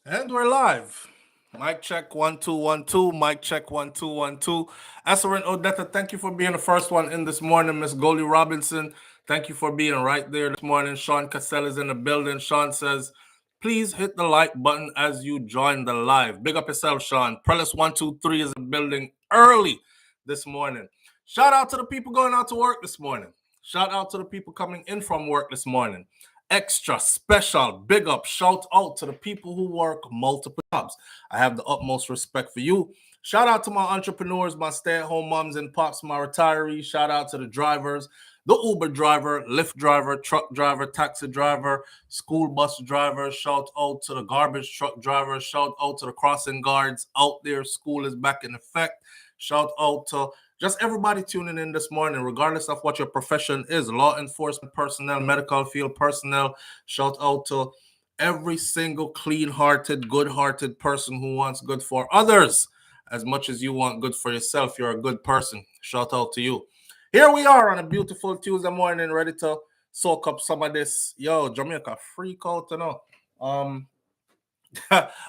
And we're live. Mic check 1 2 1 2. Mic check 1 2 1 2. Asserin Odetta, thank you for being the first one in this morning. Miss Goldie Robinson, thank you for being right there this morning. Sean Cassell is in the building. Sean says, please hit the like button as you join the live. Big up yourself, Sean. Prellis 123 is in the building early this morning. Shout out to the people going out to work this morning. Shout out to the people coming in from work this morning. Extra special big up shout out to the people who work multiple jobs. I have the utmost respect for you. Shout out to my entrepreneurs, my stay-at-home moms and pops, my retirees. Shout out to the drivers, the Uber driver, Lyft driver, truck driver, taxi driver, school bus driver. Shout out to the garbage truck driver. Shout out to the crossing guards out there. School is back in effect. Shout out to just everybody tuning in this morning, regardless of what your profession is, law enforcement personnel, medical field personnel. Shout out to every single clean-hearted, good-hearted person who wants good for others as much as you want good for yourself. You're a good person. Shout out to you. Here we are on a beautiful Tuesday morning, ready to soak up some of this. Yo, Jamaica, freak out, you know.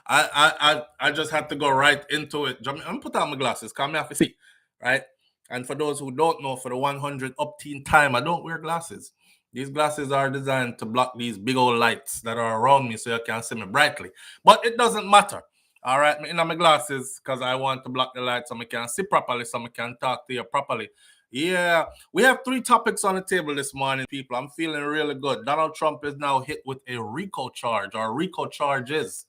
I just had to go right into it. I'm gonna put on my glasses. Come me have to see, right? And for those who don't know, for the 100 upteen time, I don't wear glasses. These glasses are designed to block these big old lights that are around me so you can see me brightly. But it doesn't matter. All right, me in my glasses because I want to block the light so I can see properly, so I can talk to you properly. Yeah, we have three topics on the table this morning, people. I'm feeling really good. Donald Trump is now hit with a RICO charge, or RICO charges.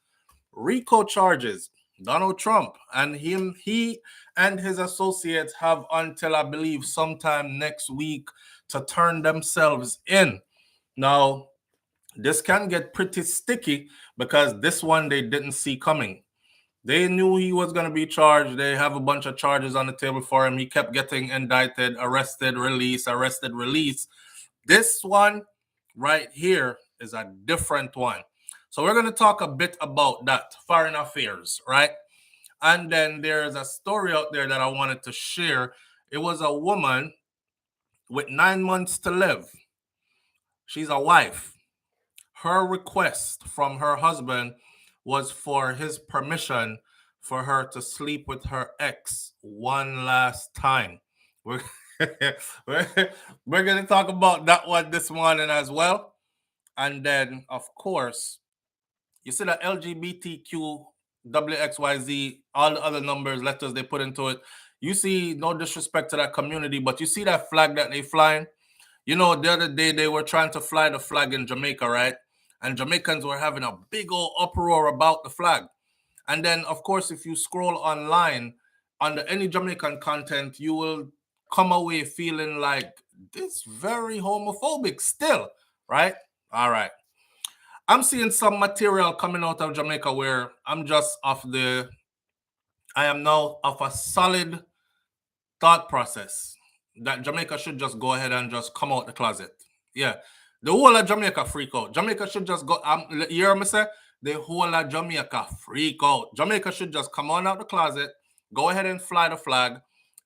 RICO charges. Donald Trump and he and his associates have until I believe sometime next week to turn themselves in. Now, this can get pretty sticky because this one they didn't see coming. They knew he was going to be charged. They have a bunch of charges on the table for him. He kept getting indicted, arrested, release, arrested, release. This one right here is a different one. So we're going to talk a bit about that, foreign affairs, right? And then there's a story out there that I wanted to share. It was a woman with 9 months to live. She's a wife. Her request from her husband was for his permission for her to sleep with her ex one last time. We're, we're going to talk about that one this morning as well. And then, of course, you see the LGBTQ, WXYZ, all the other numbers, letters they put into it. You see, no disrespect to that community, but you see that flag that they flying? You know, the other day they were trying to fly the flag in Jamaica, right? And Jamaicans were having a big old uproar about the flag. And then, of course, if you scroll online under any Jamaican content, you will come away feeling like this very homophobic still, right? All right. I'm seeing some material coming out of Jamaica where I am now of a solid thought process that Jamaica should just go ahead and just come out the closet. Yeah. The whole of Jamaica freak out. Jamaica should just go, you hear me say? The whole of Jamaica freak out. Jamaica should just come on out the closet, go ahead and fly the flag,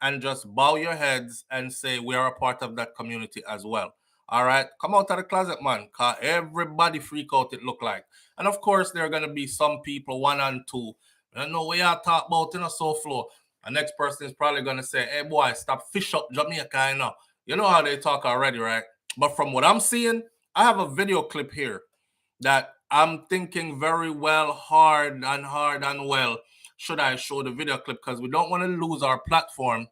and just bow your heads and say, we are a part of that community as well. All right, come out of the closet, man, because everybody freak out, it look like. And of course, there are going to be some people, one and two. I know what y'all talk about in a SouFlo. The next person is probably going to say, hey, boy, stop fish up Jamaica, you know. You know how they talk already, right? But from what I'm seeing, I have a video clip here that I'm thinking very well, hard and well. Should I show the video clip? Because we don't want to lose our platform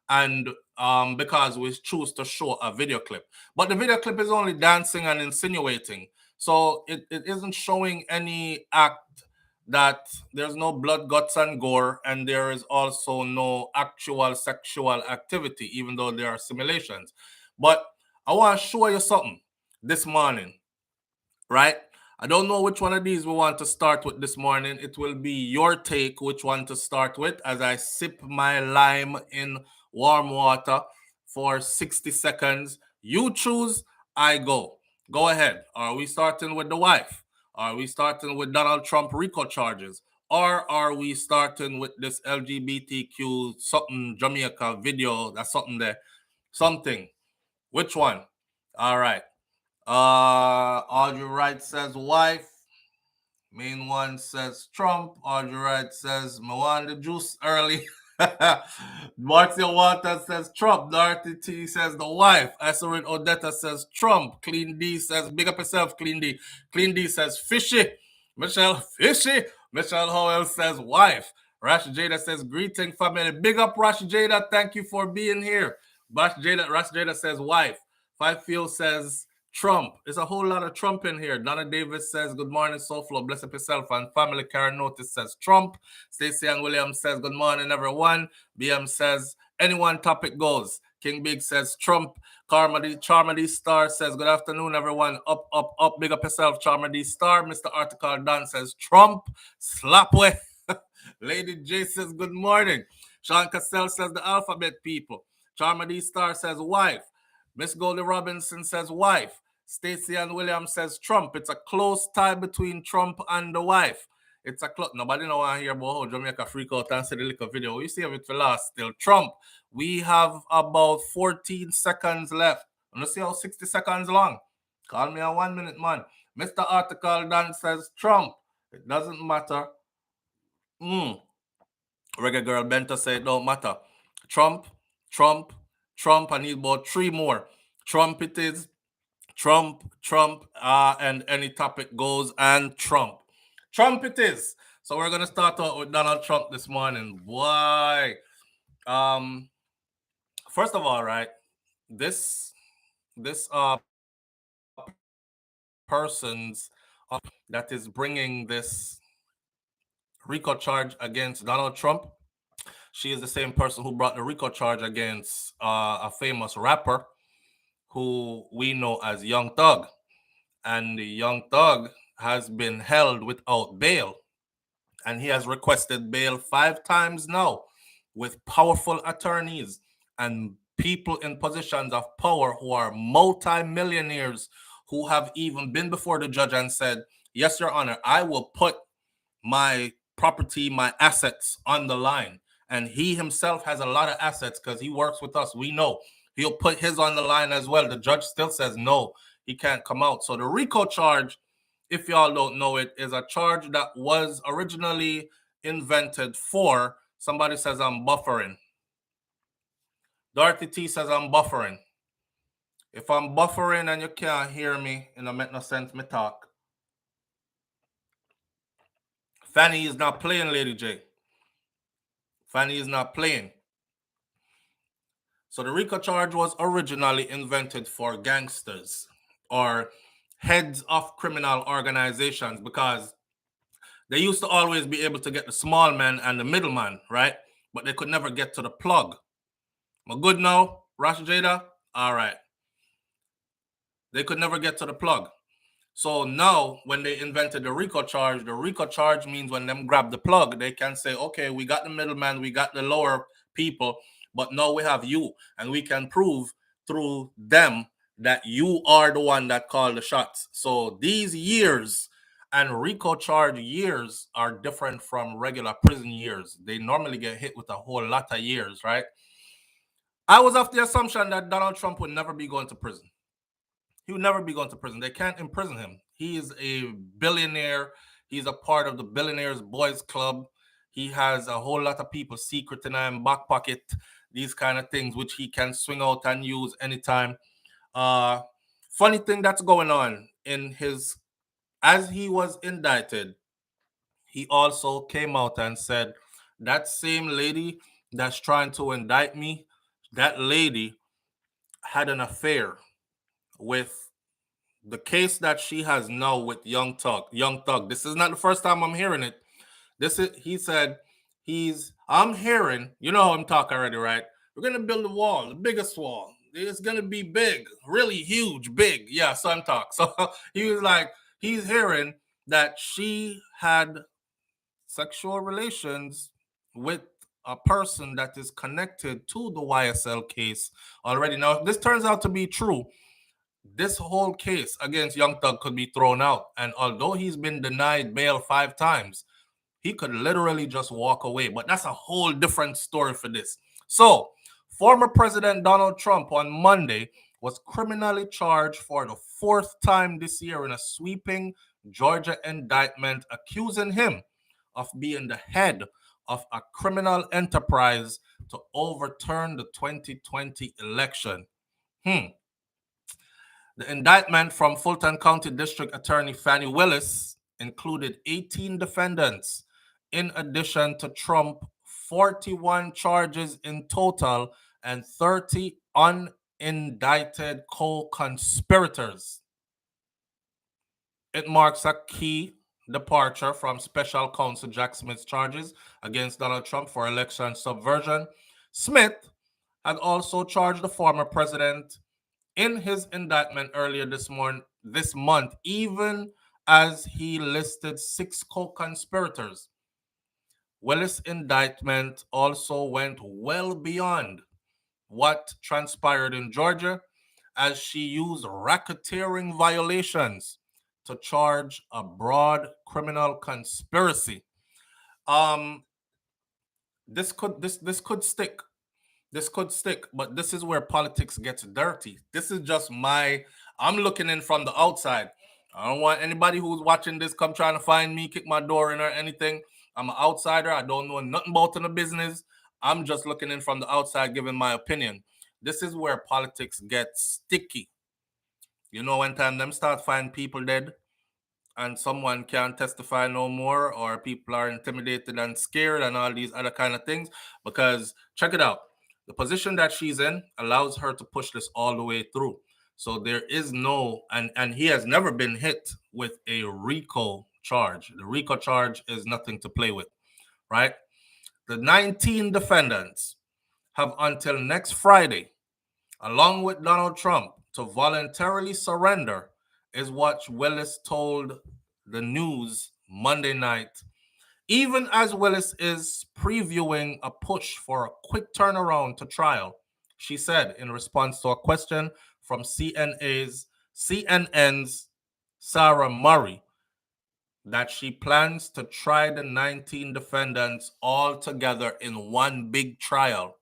and because we choose to show a video clip. But the video clip is only dancing and insinuating. So it isn't showing any act that there's no blood, guts, and gore, and there is also no actual sexual activity, even though there are simulations. But I want to show you something this morning, right? I don't know which one of these we want to start with this morning. It will be your take which one to start with as I sip my lime in warm water for 60 seconds. You choose, I go. Go ahead. Are we starting with the wife? Are we starting with Donald Trump RICO charges? Or are we starting with this LGBTQ something Jamaica video? That's something there. Something. Which one? All right. Audrey Wright says wife. Main one says Trump. Audrey Wright says, "I want the juice early." Marcia Waters says Trump. Dorothy T says the wife. Asarin Odetta says Trump. Clean D says, big up yourself, Clean D. Clean D says fishy. Michelle Fishy. Michelle Howell says wife. Rash Jada says greeting family. Big up Rash Jada. Thank you for being here. Rash Jada says wife. Five Field says Trump. There's a whole lot of Trump in here. Donna Davis says, good morning, SouFLo. Bless up yourself. And family Karen Notice says Trump. Stacey Ann Williams says, good morning, everyone. BM says, anyone topic goes. King Big says Trump. Charma D Star says, good afternoon, everyone. Up, up, up. Big up yourself, Charma D Star. Mr. Article Don says Trump. Slap way. Lady J says, good morning. Sean Cassell says, the alphabet people. Charma D Star says, wife. Miss Goldie Robinson says, wife. Stacey Ann Williams says, Trump. It's a close tie between Trump and the wife. It's a close. Nobody know want to hear about how Jamaica freak out and see the little video. We see if it for last still. Trump. We have about 14 seconds left. Let's see how 60 seconds long. Call me a 1 minute man. Mr. Article Dan says, Trump. It doesn't matter. Reggae Girl Benta said, don't matter. Trump. I need about 3 more. Trump it is. Trump, and any topic goes, and Trump. Trump it is. So we're gonna start out with Donald Trump this morning. Why? First of all, right, this person's that is bringing this RICO charge against Donald Trump. She is the same person who brought the RICO charge against a famous rapper who we know as Young Thug. And the Young Thug has been held without bail. And he has requested bail 5 times now with powerful attorneys and people in positions of power who are multi-millionaires who have even been before the judge and said, yes, Your Honor, I will put my property, my assets on the line. And he himself has a lot of assets because he works with us. We know he'll put his on the line as well. The judge still says no, he can't come out. So the RICO charge, if y'all don't know it, is a charge that was originally invented for, somebody says I'm buffering. Dorothy T says I'm buffering. If I'm buffering and you can't hear me, it don't make no sense me talk. Fanny is not playing, Lady J. Fanny is not playing. So the RICO charge was originally invented for gangsters or heads of criminal organizations because they used to always be able to get the small man and the middleman, right? But they could never get to the plug. Am I good now, Rash Jada? All right. They could never get to the plug. So now when they invented the RICO charge means when them grab the plug, they can say, okay, we got the middleman, we got the lower people, but now we have you, and we can prove through them that you are the one that called the shots. So these years and RICO charge years are different from regular prison years. They normally get hit with a whole lot of years, right? I was of the assumption that Donald Trump would never be going to prison. He would never be going to prison. They can't imprison him. He is a billionaire. He's a part of the Billionaires Boys Club. He has a whole lot of people secret in him, back pocket, these kind of things, which he can swing out and use anytime. Funny thing that's going on in his, as he was indicted, he also came out and said, that same lady that's trying to indict me, that lady had an affair with the case that she has now with Young Thug. This is not the first time I'm hearing it. He said I'm hearing, you know how I'm talking already, right? We're gonna build a wall, the biggest wall. It's gonna be big, really huge, big. Yeah, so I'm talking. So he was like, he's hearing that she had sexual relations with a person that is connected to the YSL case already. Now, if this turns out to be true, this whole case against Young Thug could be thrown out. And although he's been denied bail 5 times, he could literally just walk away. But that's a whole different story for this. So, former President Donald Trump on Monday was criminally charged for the 4th time this year in a sweeping Georgia indictment accusing him of being the head of a criminal enterprise to overturn the 2020 election. The indictment from Fulton County District Attorney Fannie Willis included 18 defendants, in addition to Trump, 41 charges in total and 30 unindicted co-conspirators. It marks a key departure from special counsel Jack Smith's charges against Donald Trump for election subversion. Smith had also charged the former president in his indictment earlier this month, even as he listed 6 co-conspirators. Willis' indictment also went well beyond what transpired in Georgia, as she used racketeering violations to charge a broad criminal conspiracy. This could stick. This could stick, but this is where politics gets dirty. This is just I'm looking in from the outside. I don't want anybody who's watching this come trying to find me, kick my door in or anything. I'm an outsider. I don't know nothing about the business. I'm just looking in from the outside, giving my opinion. This is where politics gets sticky. You know, when time them start finding people dead and someone can't testify no more, or people are intimidated and scared and all these other kind of things. Because check it out. The position that she's in allows her to push this all the way through. So there is no, and he has never been hit with a RICO charge. The RICO charge is nothing to play with, right? The 19 defendants have until next Friday, along with Donald Trump, to voluntarily surrender, is what Willis told the news Monday night. Even as Willis is previewing a push for a quick turnaround to trial, she said in response to a question from CNN's Sarah Murray that she plans to try the 19 defendants all together in one big trial.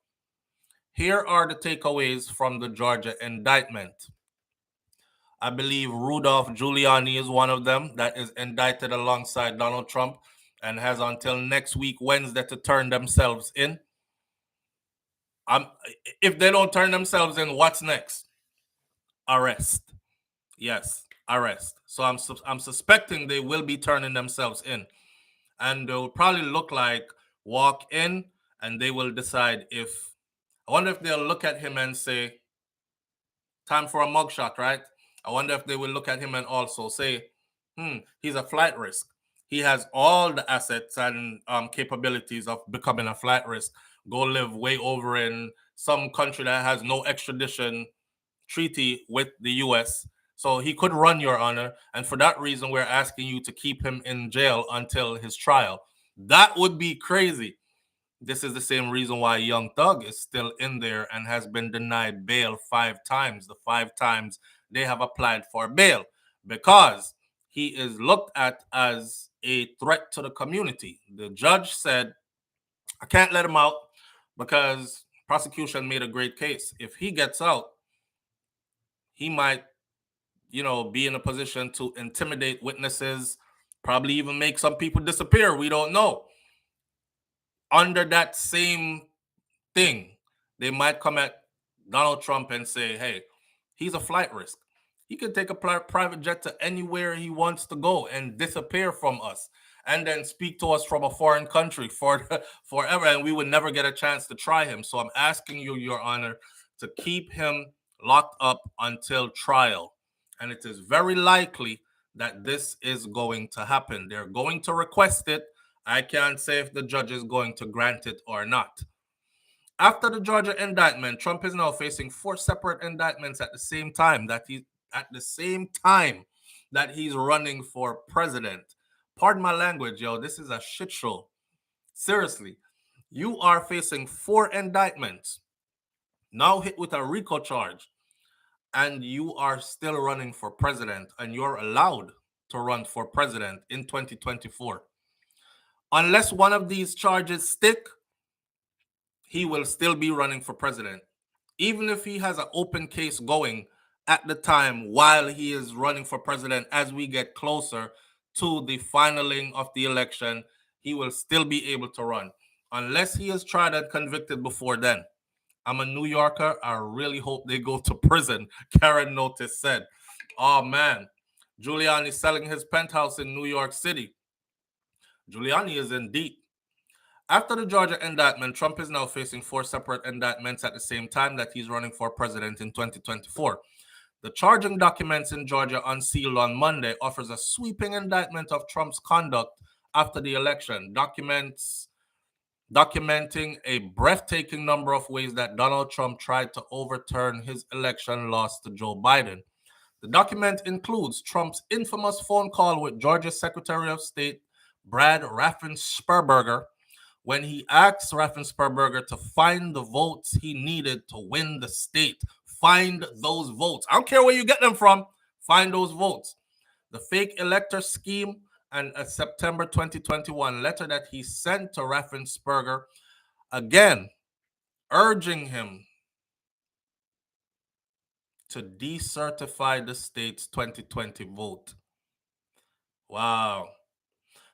Here are the takeaways from the Georgia indictment. I believe Rudolph Giuliani is one of them that is indicted alongside Donald Trump and has until next week, Wednesday, to turn themselves in. If they don't turn themselves in, what's next? Arrest. Yes, arrest. So I'm suspecting they will be turning themselves in. And they'll probably look like walk in and they will decide if, I wonder if they'll look at him and say, time for a mugshot, right? I wonder if they will look at him and also say, he's a flight risk. He has all the assets and capabilities of becoming a flight risk. Go live way over in some country that has no extradition treaty with the U.S. So he could run, Your Honor. And for that reason, we're asking you to keep him in jail until his trial. That would be crazy. This is the same reason why Young Thug is still in there and has been denied bail 5 times. The 5 times they have applied for bail, because he is looked at as a threat to the community. The judge said, I can't let him out because prosecution made a great case. If he gets out, he might, be in a position to intimidate witnesses, probably even make some people disappear. We don't know. Under that same thing, they might come at Donald Trump and say, hey, he's a flight risk. He can take a private jet to anywhere he wants to go and disappear from us, and then speak to us from a foreign country forever, and we would never get a chance to try him. So I'm asking you, Your Honor, to keep him locked up until trial. And it is very likely that this is going to happen. They're going to request it. I can't say if the judge is going to grant it or not. After the Georgia indictment, Trump is now facing 4 separate indictments at the same time that he's running for president. Pardon my language, yo. This is a shit show. Seriously. You are facing 4 indictments, now hit with a RICO charge, and you are still running for president, and you're allowed to run for president in 2024. Unless one of these charges stick, he will still be running for president. Even if he has an open case going at the time while he is running for president, as we get closer to the finaling of the election, he will still be able to run. Unless he is tried and convicted before then. I'm a New Yorker. I really hope they go to prison, Karen Notice said. Oh, man. Giuliani selling his penthouse in New York City. Giuliani is in deep. After the Georgia indictment, Trump is now facing 4 separate indictments at the same time that he's running for president in 2024. The charging documents in Georgia unsealed on Monday offers a sweeping indictment of Trump's conduct after the election, documenting a breathtaking number of ways that Donald Trump tried to overturn his election loss to Joe Biden. The document includes Trump's infamous phone call with Georgia Secretary of State Brad Raffensperger when he asked Raffensperger to find the votes he needed to win the state. Find those votes. I don't care where you get them from. Find those votes. The fake elector scheme and a September 2021 letter that he sent to Raffensperger, again, urging him to decertify the state's 2020 vote. Wow.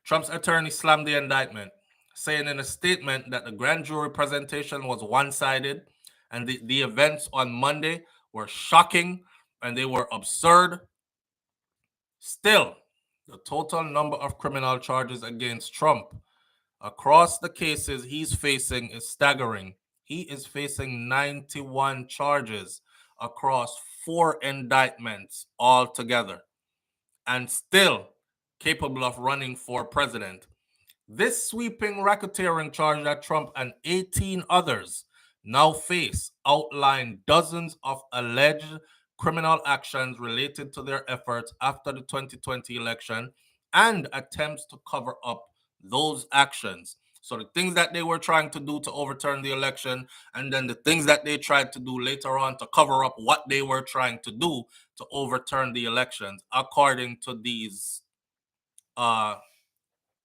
Trump's attorney slammed the indictment, saying in a statement that the grand jury presentation was one-sided and the events on Monday were shocking and they were absurd. Still, the total number of criminal charges against Trump across the cases he's facing is staggering. He is facing 91 charges across 4 indictments altogether, and still capable of running for president. This sweeping racketeering charge that Trump and 18 others now face outline dozens of alleged criminal actions related to their efforts after the 2020 election and attempts to cover up those actions. So the things that they were trying to do to overturn the election, and then the things that they tried to do later on to cover up what they were trying to do to overturn the elections, according to these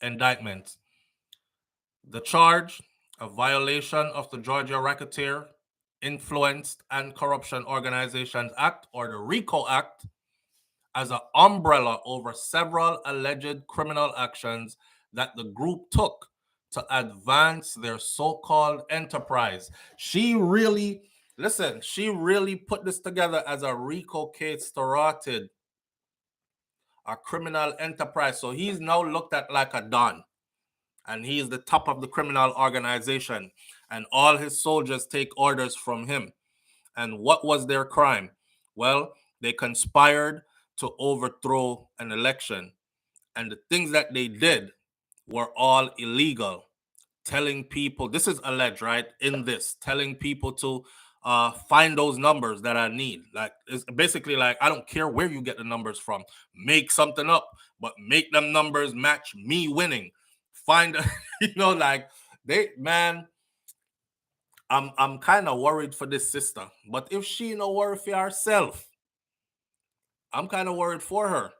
indictments. The charge, a violation of the Georgia Racketeer, Influenced and Corruption Organizations Act, or the RICO Act, as an umbrella over several alleged criminal actions that the group took to advance their so-called enterprise. She really put this together as a RICO case started a criminal enterprise. So he's now looked at like a don, and he is the top of the criminal organization, and all his soldiers take orders from him. And what was their crime? Well, they conspired to overthrow an election, and the things that they did were all illegal. Telling people, this is alleged, right? In this, telling people to find those numbers that I need. Like, it's basically like, I don't care where you get the numbers from. Make something up, but make them numbers match me winning. Find, like I'm kind of worried for this sister. But if she no worry for herself, I'm kind of worried for her.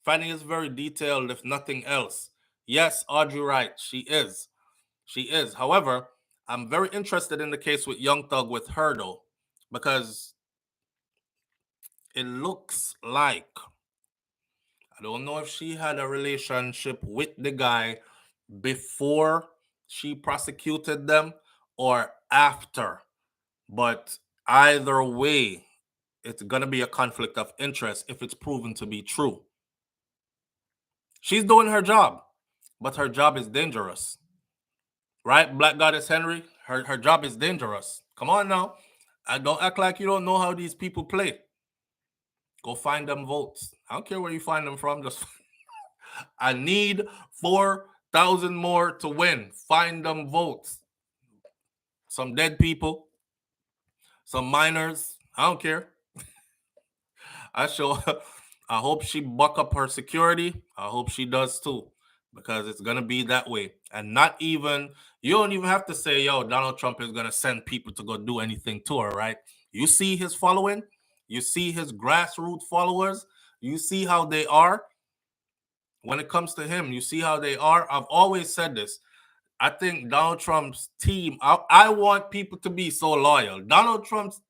Fanny is very detailed, if nothing else. Yes, Audrey Wright, she is. She is. However, I'm very interested in the case with Young Thug with her, though, because it looks like, I don't know if she had a relationship with the guy before she prosecuted them or after. But either way, it's going to be a conflict of interest if it's proven to be true. She's doing her job, but her job is dangerous. Right, Black Goddess Henry? Her job is dangerous. Come on now. Don't act like you don't know how these people play. Go find them votes. I don't care where you find them from. Just I need 4,000 more to win. Find them votes. Some dead people. Some minors. I don't care. I hope she buck up her security. I hope she does too. Because it's gonna be that way. And you don't even have to say, yo, Donald Trump is gonna send people to go do anything to her, right? You see his following, you see his grassroots followers, you see how they are. When it comes to him, you see how they are. I've always said this. I think Donald Trump's team, I want people to be so loyal. Donald Trump's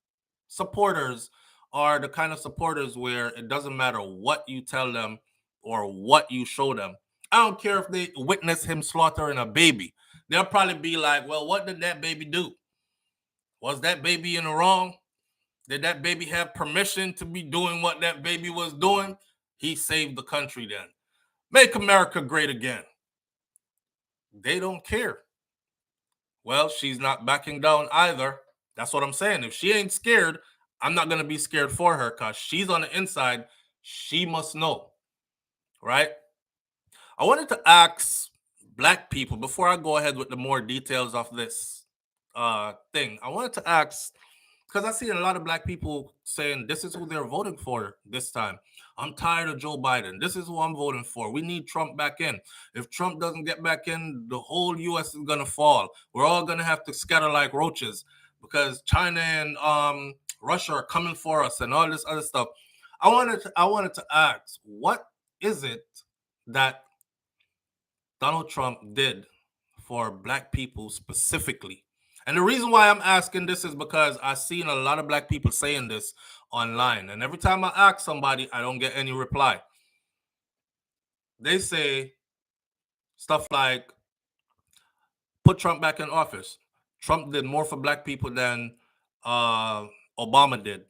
supporters are the kind of supporters where it doesn't matter what you tell them, or what you show them. I don't care if they witness him slaughtering a baby. They'll probably be like, well, what did that baby do? Was that baby in the wrong? Did that baby have permission to be doing what that baby was doing? He saved the country then. Make America great again. They don't care. Well, she's not backing down either. That's what I'm saying. If she ain't scared, I'm not going to be scared for her because she's on the inside. She must know, right? I wanted to ask black people, before I go ahead with the more details of this thing, I wanted to ask, because I see a lot of black people saying this is who they're voting for this time. I'm tired of Joe Biden. This is who I'm voting for. We need Trump back in. If Trump doesn't get back in, the whole U.S. is going to fall. We're all going to have to scatter like roaches because China and Russia are coming for us and all this other stuff. I wanted to ask, what is it that Donald Trump did for black people specifically? And the reason why I'm asking this is because I've seen a lot of black people saying this online. And every time I ask somebody, I don't get any reply. They say stuff like, put Trump back in office. Trump did more for black people than Obama did.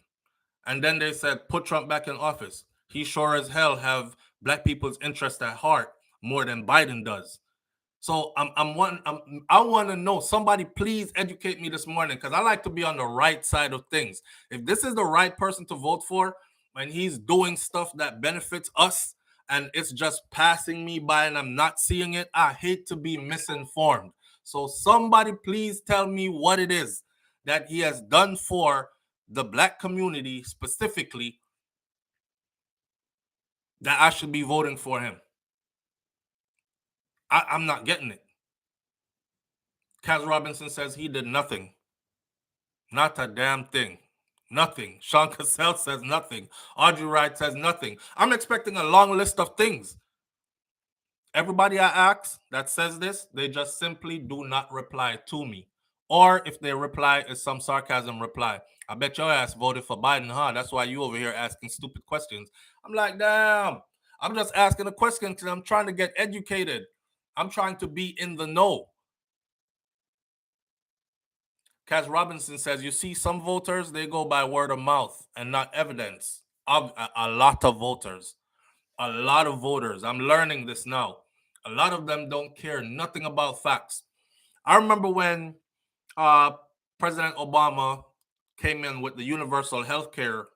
And then they said, put Trump back in office. He sure as hell have black people's interest at heart more than Biden does. So I want to know, somebody please educate me this morning, because I like to be on the right side of things. If this is the right person to vote for and he's doing stuff that benefits us and it's just passing me by and I'm not seeing it, I hate to be misinformed. So somebody please tell me what it is that he has done for the black community specifically that I should be voting for him. I'm not getting it. Kaz Robinson says he did nothing. Not a damn thing. Nothing. Sean Cassell says nothing. Audrey Wright says nothing. I'm expecting a long list of things. Everybody I ask that says this, they just simply do not reply to me. Or if they reply, it's some sarcasm reply. I bet your ass voted for Biden, huh? That's why you over here asking stupid questions. I'm like, damn. I'm just asking a question because I'm trying to get educated. I'm trying to be in the know. Kaz Robinson says, you see, some voters, they go by word of mouth and not evidence. A lot of voters, a lot of voters, I'm learning this now. A lot of them don't care nothing about facts. I remember when President Obama came in with the universal health care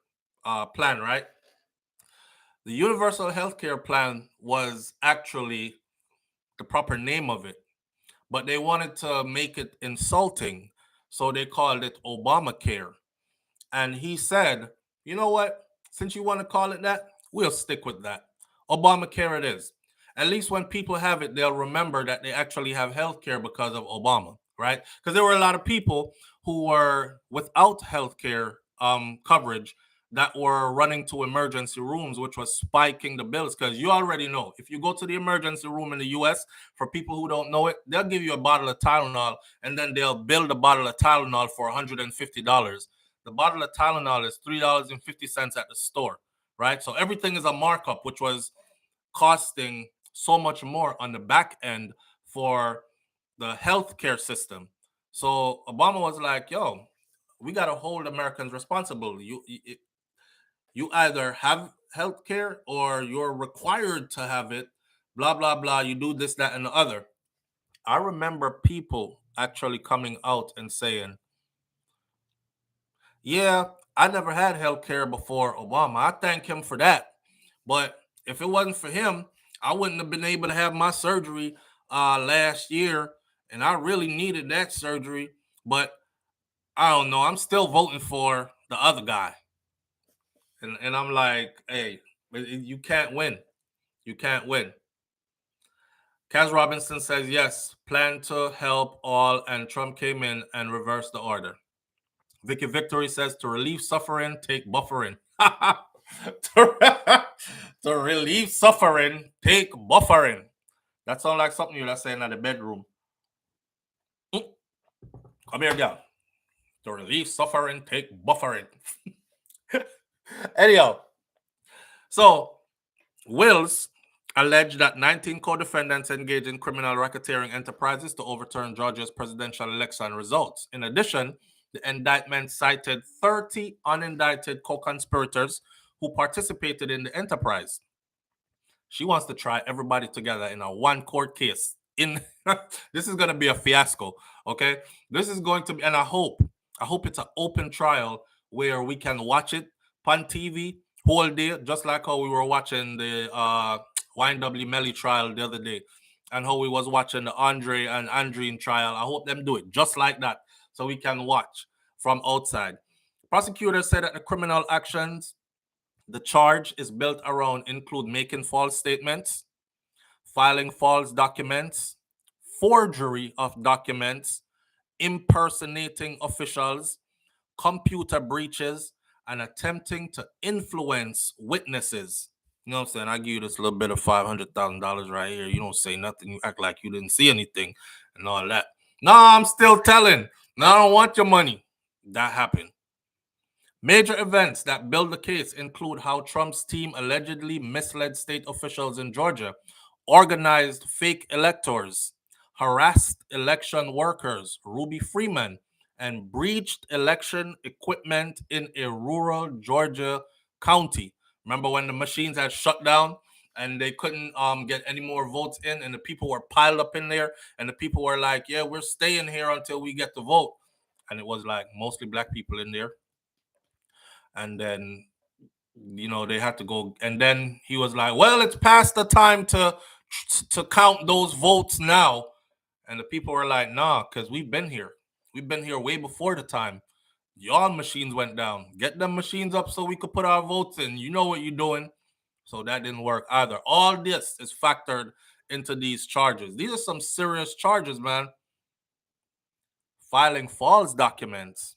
plan, right? The universal health care plan was actually the proper name of it, but they wanted to make it insulting, so they called it Obamacare. And he said, you know what? Since you want to call it that, we'll stick with that. Obamacare it is. At least when people have it, they'll remember that they actually have health care because of Obama, right? Because there were a lot of people who were without health care coverage that were running to emergency rooms, which was spiking the bills. Because you already know, if you go to the emergency room in the US, for people who don't know it, they'll give you a bottle of Tylenol and then they'll bill the bottle of Tylenol for $150. The bottle of Tylenol is $3.50 at the store, right? So everything is a markup, which was costing so much more on the back end for the healthcare system. So Obama was like, yo, we got to hold Americans responsible. You either have healthcare or you're required to have it, blah, blah, blah. You do this, that, and the other. I remember people actually coming out and saying, yeah, I never had health care before Obama. I thank him for that. But if it wasn't for him, I wouldn't have been able to have my surgery last year. And I really needed that surgery. But I don't know. I'm still voting for the other guy. And I'm like, hey, you can't win. You can't win. Kaz Robinson says, yes, plan to help all. And Trump came in and reversed the order. Vicky Victory says, to relieve suffering, take buffering. to relieve suffering, take buffering. That sounds like something you're saying in the bedroom. Come here, girl. To relieve suffering, take buffering. Anyhow, so Wills alleged that 19 co-defendants engaged in criminal racketeering enterprises to overturn Georgia's presidential election results. In addition, the indictment cited 30 unindicted co-conspirators who participated in the enterprise. She wants to try everybody together in a one court case. This is going to be a fiasco. Okay, this is going to be, and I hope it's an open trial where we can watch it on TV whole day, just like how we were watching the YNW Melly trial the other day, and how we was watching the Andre and Andreen trial. I hope them do it just like that, so we can watch from outside. Prosecutors said that the criminal actions, the charge is built around include making false statements, filing false documents, forgery of documents, impersonating officials, computer breaches, and attempting to influence witnesses. You know what I'm saying? I give you this little bit of $500,000 right here. You don't say nothing. You act like you didn't see anything and all that. No, I'm still telling. No, I don't want your money. That happened. Major events that build the case include how Trump's team allegedly misled state officials in Georgia, organized fake electors, harassed election workers, Ruby Freeman, and breached election equipment in a rural Georgia county. Remember when the machines had shut down and they couldn't get any more votes in, and the people were piled up in there, and the people were like, yeah, we're staying here until we get the vote. And it was like mostly black people in there. And then they had to go, and then he was like, well, it's past the time to count those votes now. And the people were like, nah, because we've been here way before the time y'all machines went down. Get them machines up so we could put our votes in. You know what you're doing. So that didn't work either. All this is factored into these charges. These are some serious charges, man. Filing false documents,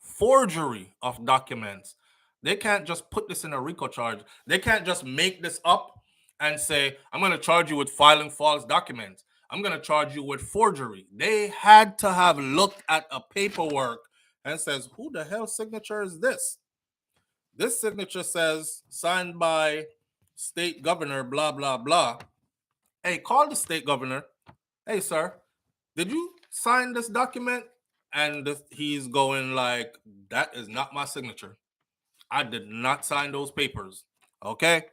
forgery of documents. They can't just put this in a RICO charge. They can't just make this up and say, I'm going to charge you with filing false documents. I'm going to charge you with forgery. They had to have looked at a paperwork and says, who the hell signature is this? This signature says signed by state governor, blah, blah, blah. Hey, call the state governor. Hey, sir, did you sign this document? And he's going like, that is not my signature. I did not sign those papers. Okay?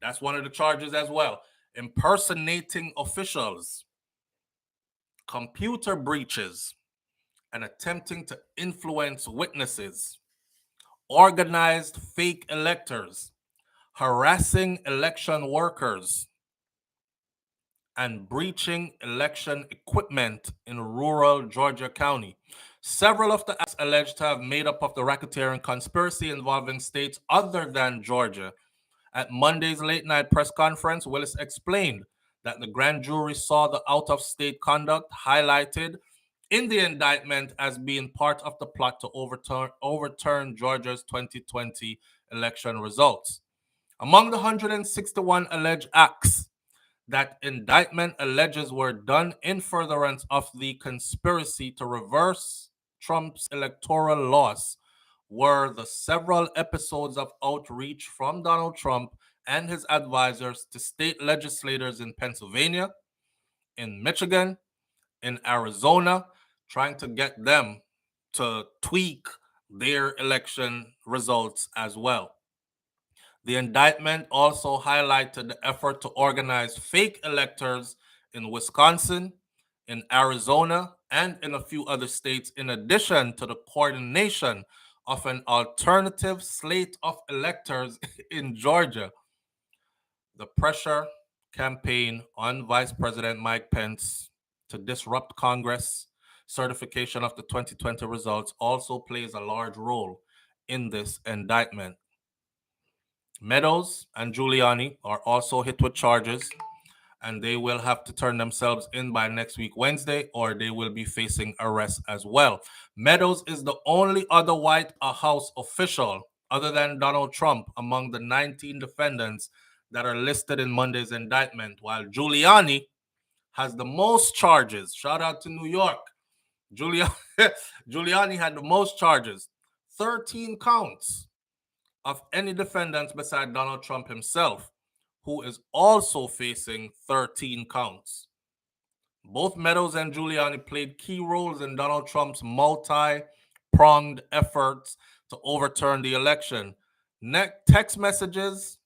That's one of the charges as well. Impersonating officials, computer breaches, and attempting to influence witnesses, organized fake electors, harassing election workers, and breaching election equipment in rural Georgia County. Several of the acts alleged to have made up of the racketeering conspiracy involving states other than Georgia. At Monday's late night press conference, Willis explained that the grand jury saw the out-of-state conduct highlighted in the indictment as being part of the plot to overturn Georgia's 2020 election results. Among the 161 alleged acts that indictment alleges were done in furtherance of the conspiracy to reverse Trump's electoral loss were the several episodes of outreach from Donald Trump and his advisors to state legislators in Pennsylvania, in Michigan, in Arizona, trying to get them to tweak their election results as well. The indictment also highlighted the effort to organize fake electors in Wisconsin, in Arizona, and in a few other states, in addition to the coordination of an alternative slate of electors in Georgia. The pressure campaign on Vice President Mike Pence to disrupt Congress certification of the 2020 results also plays a large role in this indictment. Meadows and Giuliani are also hit with charges, and they will have to turn themselves in by next week, Wednesday, or they will be facing arrest as well. Meadows is the only other White House official, other than Donald Trump, among the 19 defendants that are listed in Monday's indictment, while Giuliani has the most charges. Shout out to New York. Giuliani had the most charges, 13 counts of any defendants beside Donald Trump himself, who is also facing 13 counts. Both Meadows and Giuliani played key roles in Donald Trump's multi-pronged efforts to overturn the election. Text messages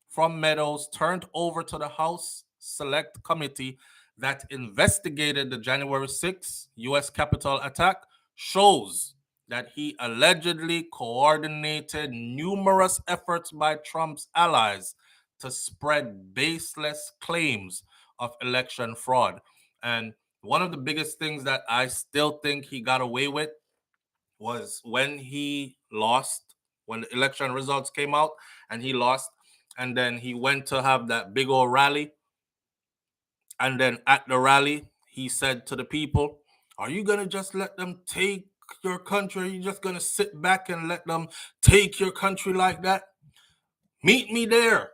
from Meadows turned over to the House Select Committee that investigated the January 6th U.S. Capitol attack shows that he allegedly coordinated numerous efforts by Trump's allies to spread baseless claims of election fraud. And one of the biggest things that I still think he got away with was when he lost, when the election results came out and he lost, and then he went to have that big old rally. And then at the rally, he said to the people, are you going to just let them take your country? Are you just going to sit back and let them take your country like that? Meet me there.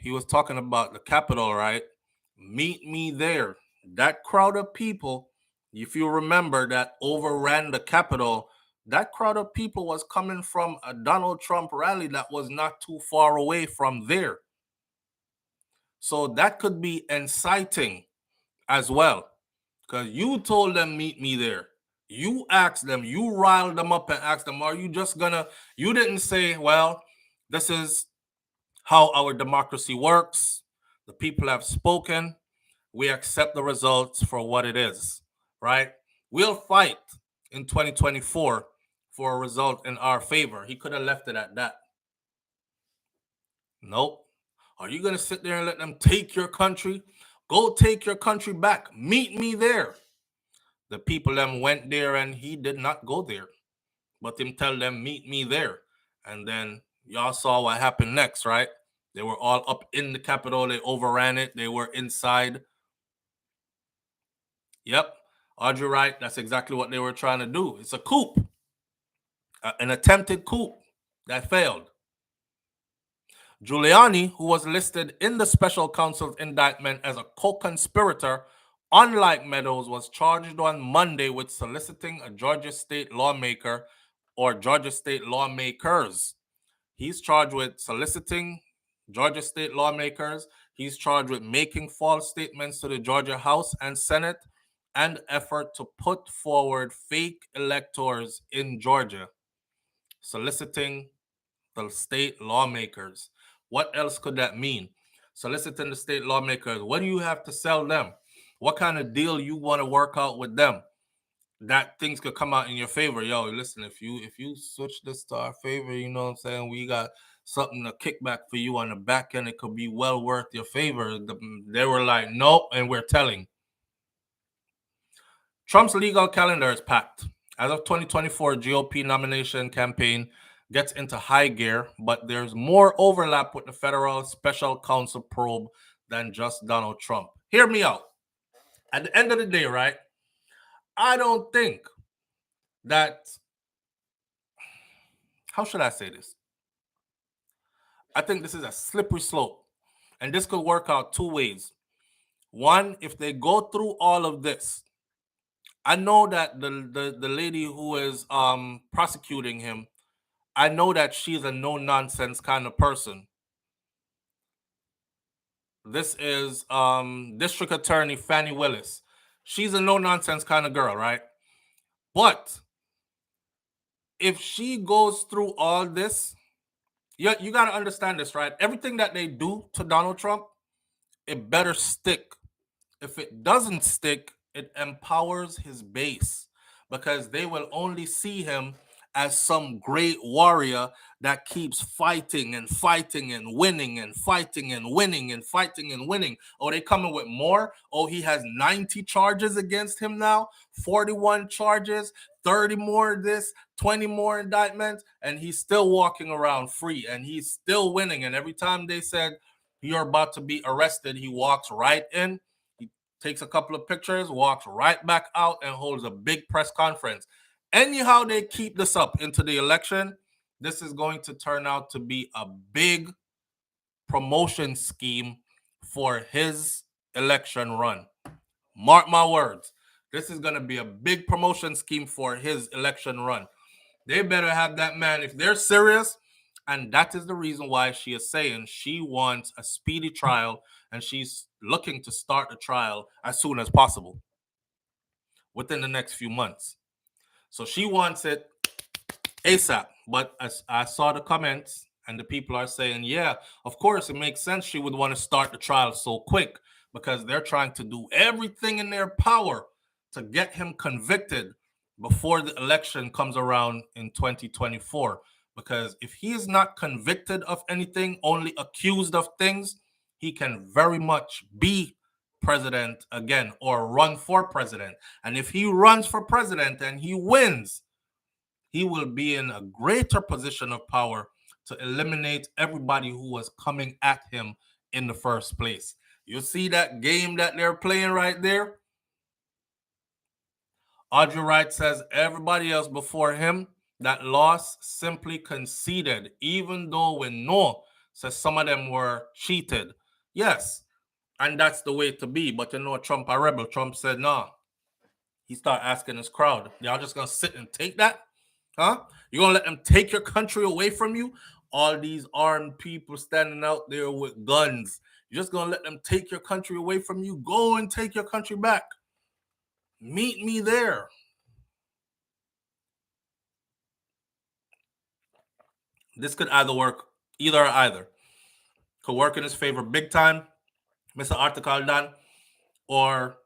He was talking about the Capitol, right? Meet me there. That crowd of people, if you remember, that overran the Capitol, that crowd of people was coming from a Donald Trump rally that was not too far away from there. So that could be inciting as well, because you told them, meet me there. You asked them, you riled them up and asked them, are you just gonna, you didn't say, well, this is how our democracy works. The people have spoken. We accept the results for what it is, right? We'll fight in 2024 for a result in our favor. He could have left it at that. Nope. Are you going to sit there and let them take your country? Go take your country back. Meet me there. The people them went there and he did not go there. But him tell them, meet me there. And then y'all saw what happened next, right? They were all up in the Capitol. They overran it. They were inside. Yep. Audrey Wright, that's exactly what they were trying to do. It's a coup. An attempted coup that failed. Giuliani, who was listed in the special counsel's indictment as a co-conspirator, unlike Meadows, was charged on Monday with soliciting a Georgia state lawmaker or Georgia state lawmakers. He's charged with soliciting Georgia state lawmakers. He's charged with making false statements to the Georgia House and Senate and effort to put forward fake electors in Georgia. Soliciting the state lawmakers. What else could that mean? Soliciting the state lawmakers. What do you have to sell them? What kind of deal you want to work out with them that things could come out in your favor? Yo, listen, if you switch this to our favor, you know what I'm saying? We got something to kick back for you on the back end. It could be well worth your favor. They were like, nope, and we're telling. Trump's legal calendar is packed. As of 2024, GOP nomination campaign gets into high gear, but there's more overlap with the federal special counsel probe than just Donald Trump. Hear me out. At the end of the day, right, I don't think that, how should I say this? I think this is a slippery slope, and this could work out two ways. One, if they go through all of this, I know that the lady who is prosecuting him, I know that she's a no-nonsense kind of person. This is District Attorney Fannie Willis. She's a no-nonsense kind of girl, right? But if she goes through all this, you got to understand this, right? Everything that they do to Donald Trump, it better stick. If it doesn't stick, it empowers his base, because they will only see him as some great warrior that keeps fighting and fighting and winning and fighting and winning and fighting and winning. Oh, they coming with more? Oh, he has 90 charges against him now, 41 charges, 30 more this, 20 more indictments, and he's still walking around free and he's still winning. And every time they said you're about to be arrested, he walks right in, takes a couple of pictures, walks right back out, and holds a big press conference. Anyhow they keep this up into the election, this is going to turn out to be a big promotion scheme for his election run. Mark my words. This is going to be a big promotion scheme for his election run. They better have that man, if they're serious And that is the reason why she is saying she wants a speedy trial and she's looking to start the trial as soon as possible within the next few months. So she wants it ASAP. But as I saw the comments and the people are saying, yeah, of course, it makes sense she would want to start the trial so quick because they're trying to do everything in their power to get him convicted before the election comes around in 2024. Because if he is not convicted of anything, only accused of things, he can very much be president again or run for president. And if he runs for president and he wins, he will be in a greater position of power to eliminate everybody who was coming at him in the first place. You see that game that they're playing right there? Audrey Wright says everybody else before him that lost simply conceded, even though we know says some of them were cheated. Yes, and that's the way to be. But you know, Trump a rebel. Trump said, nah. He started asking his crowd, y'all just gonna sit and take that? Huh? You're gonna let them take your country away from you? All these armed people standing out there with guns. You're just gonna let them take your country away from you? Go and take your country back. Meet me there. This could either work, either or either. Could work in his favor big time, Mr. Article done, or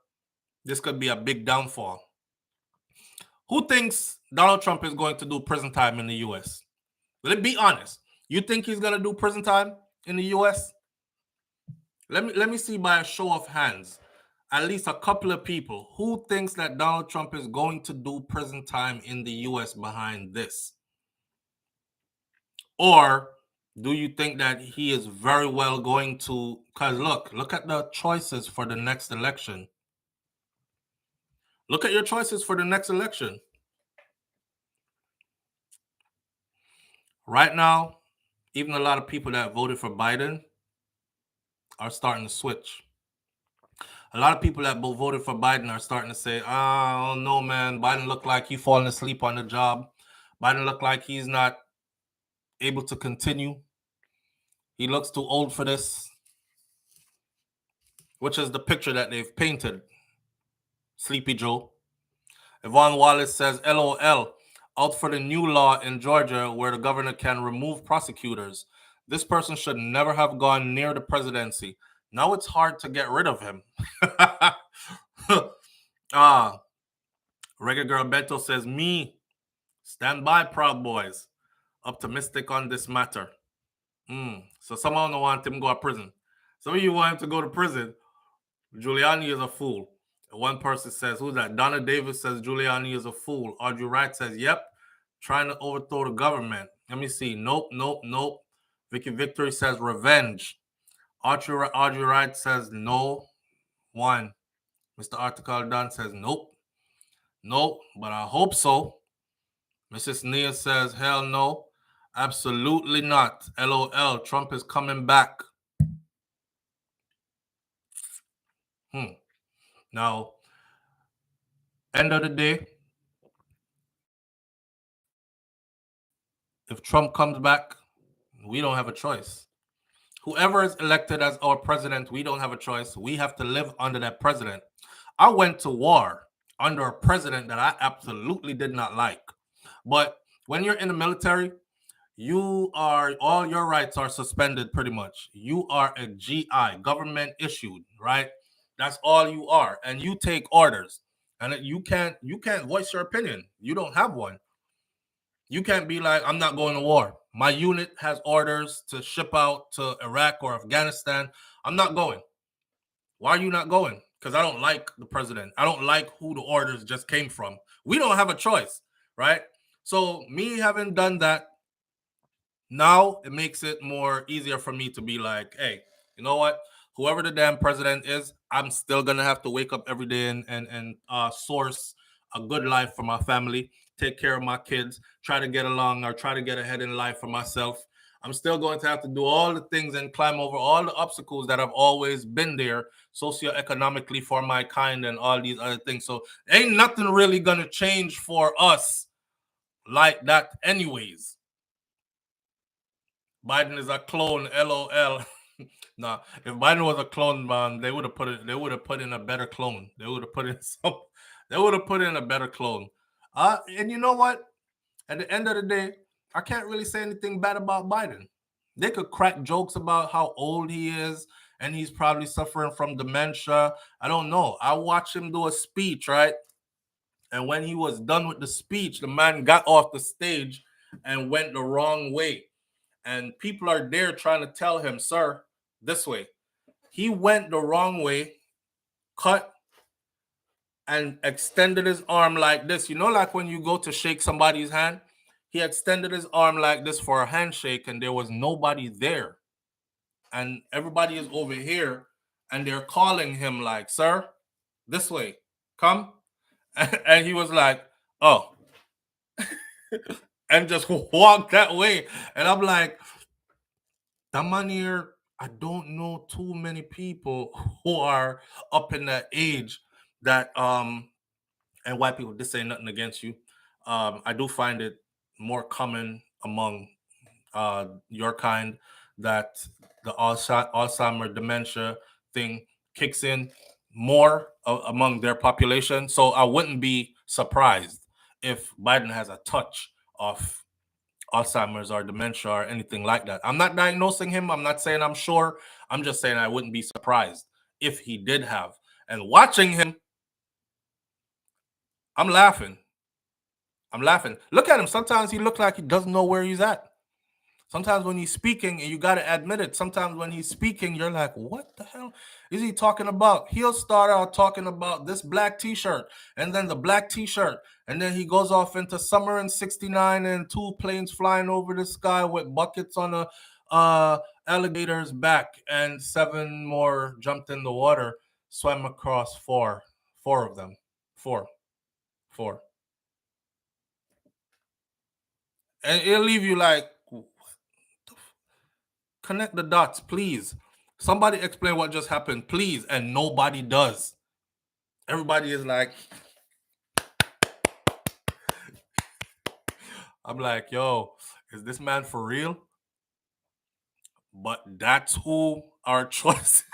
this could be a big downfall. Who thinks Donald Trump is going to do prison time in the US? Let's be honest. You think he's gonna do prison time in the US? Let me see by a show of hands, at least a couple of people who thinks that Donald Trump is going to do prison time in the US behind this. Or do you think that he is very well going to, because look at the choices for the next election. Look at your choices for the next election. Right now, even a lot of people that voted for Biden are starting to switch. A lot of people that voted for Biden are starting to say, oh, no, man, Biden looked like he's falling asleep on the job. Biden looked like he's not able to continue. He looks too old for this, which is the picture that they've painted. Sleepy Joe. Yvonne Wallace says, LOL, out for the new law in Georgia where the governor can remove prosecutors. This person should never have gone near the presidency. Now it's hard to get rid of him. Reggae Girl Beto says, me, stand by, Proud Boys. Optimistic on this matter. So someone don't want him to go to prison. Some of you want him to go to prison. Giuliani is a fool. One person says, who's that? Donna Davis says Giuliani is a fool. Audrey Wright says, yep, trying to overthrow the government. Let me see. Nope. Vicky Victory says revenge. Audrey Wright says no. One. Mr. Article Don says nope. Nope, but I hope so. Mrs. Nia says hell no. Absolutely not. LOL. Trump is coming back. Now, end of the day, if Trump comes back, we don't have a choice. Whoever is elected as our president, we don't have a choice. We have to live under that president. I went to war under a president that I absolutely did not like. But when you're in the military, all your rights are suspended pretty much. You are a GI, government issued, right? That's all you are. And you take orders. And you can't voice your opinion. You don't have one. You can't be like, I'm not going to war. My unit has orders to ship out to Iraq or Afghanistan. I'm not going. Why are you not going? Because I don't like the president. I don't like who the orders just came from. We don't have a choice, right? So me having done that, now it makes it more easier for me to be like, hey, you know what? Whoever the damn president is, I'm still going to have to wake up every day and source a good life for my family, take care of my kids, try to get along or try to get ahead in life for myself. I'm still going to have to do all the things and climb over all the obstacles that have always been there socioeconomically for my kind and all these other things. So ain't nothing really going to change for us like that anyways. Biden is a clone. LOL. Nah, if Biden was a clone, man, they would have put it. They would have put in a better clone. They would have put in some. They would have put in a better clone. And you know what? At the end of the day, I can't really say anything bad about Biden. They could crack jokes about how old he is and he's probably suffering from dementia. I don't know. I watched him do a speech, right? And when he was done with the speech, the man got off the stage and went the wrong way. And people are there trying to tell him, sir, this way. He went the wrong way, cut, and extended his arm like this. You know, like when you go to shake somebody's hand, he extended his arm like this for a handshake, and there was nobody there. And everybody is over here, and they're calling him like, sir, this way, come. And he was like, oh, and just walked that way. And I'm like, that man here, I don't know too many people who are up in that age that and white people, this ain't nothing against you. I do find it more common among your kind that the Alzheimer dementia thing kicks in more among their population. So I wouldn't be surprised if Biden has a touch of Alzheimer's or dementia or anything like that. I'm not diagnosing him. I'm not saying I'm sure. I'm just saying I wouldn't be surprised if he did have. And watching him, I'm laughing. I'm laughing. Look at him. Sometimes he looks like he doesn't know where he's at. Sometimes when he's speaking, and you got to admit it, sometimes when he's speaking, you're like, what the hell is he talking about? He'll start out talking about this black t-shirt and then the black t-shirt. And then he goes off into summer in 69 and 2 planes flying over the sky with buckets on a alligator's back and 7 more jumped in the water, swam across four of them. Four. And it'll leave you like, connect the dots, please. Somebody explain what just happened, please. And nobody does. Everybody is like, I'm like, yo, is this man for real? But that's who our choice.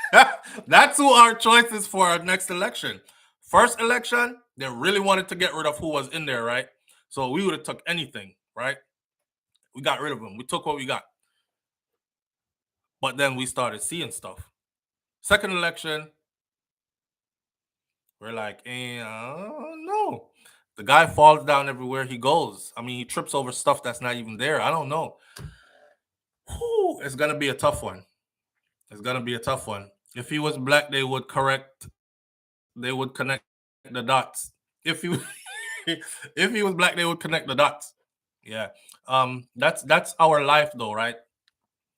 That's who our choice is for our next election. First election, they really wanted to get rid of who was in there, right? So we would have took anything, right? We got rid of them. We took what we got. But then we started seeing stuff. Second election, we're like, no. The guy falls down everywhere he goes. I mean, he trips over stuff that's not even there. I don't know. Whew, it's gonna be a tough one. It's gonna be a tough one. If he was black, they would connect the dots. If he if he was black, they would connect the dots. Yeah. That's our life though, right?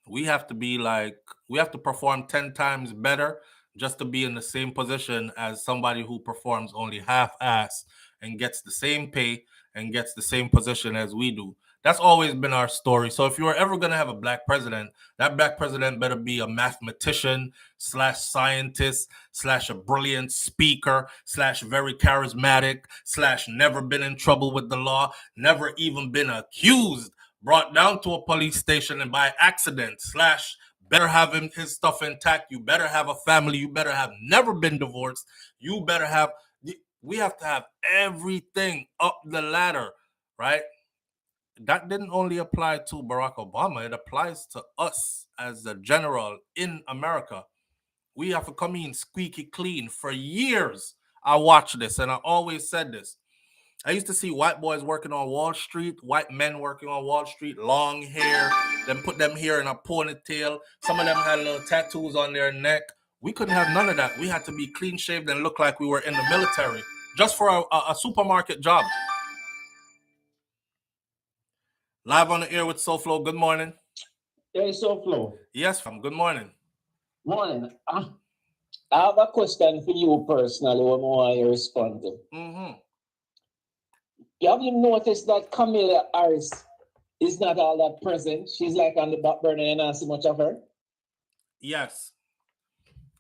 We have to perform 10 times better just to be in the same position as somebody who performs only half-ass and gets the same pay and gets the same position as we do. That's always been our story. So if you are ever going to have a black president, that black president better be a mathematician slash scientist slash a brilliant speaker slash very charismatic slash never been in trouble with the law, never even been accused, brought down to a police station and by accident slash better have his stuff intact. You better have a family. You better have never been divorced. You better have, we have to have everything up the ladder, right? That didn't only apply to Barack Obama. It applies to us as a general in America. We have to come in squeaky clean. For years, I watched this and I always said this. I used to see white boys working on Wall Street, white men working on Wall Street, long hair, then put them here in a ponytail. Some of them had little tattoos on their neck. We couldn't have none of that. We had to be clean shaved and look like we were in the military just for a supermarket job. Live on the air with SouFLo. Good morning. Hey, SouFLo. Yes, fam. Good morning. Morning. I have a question for you personally. What I want you respond to. Have you noticed that Kamala Harris is not all that present? She's like on the back burner and not see much of her. Yes,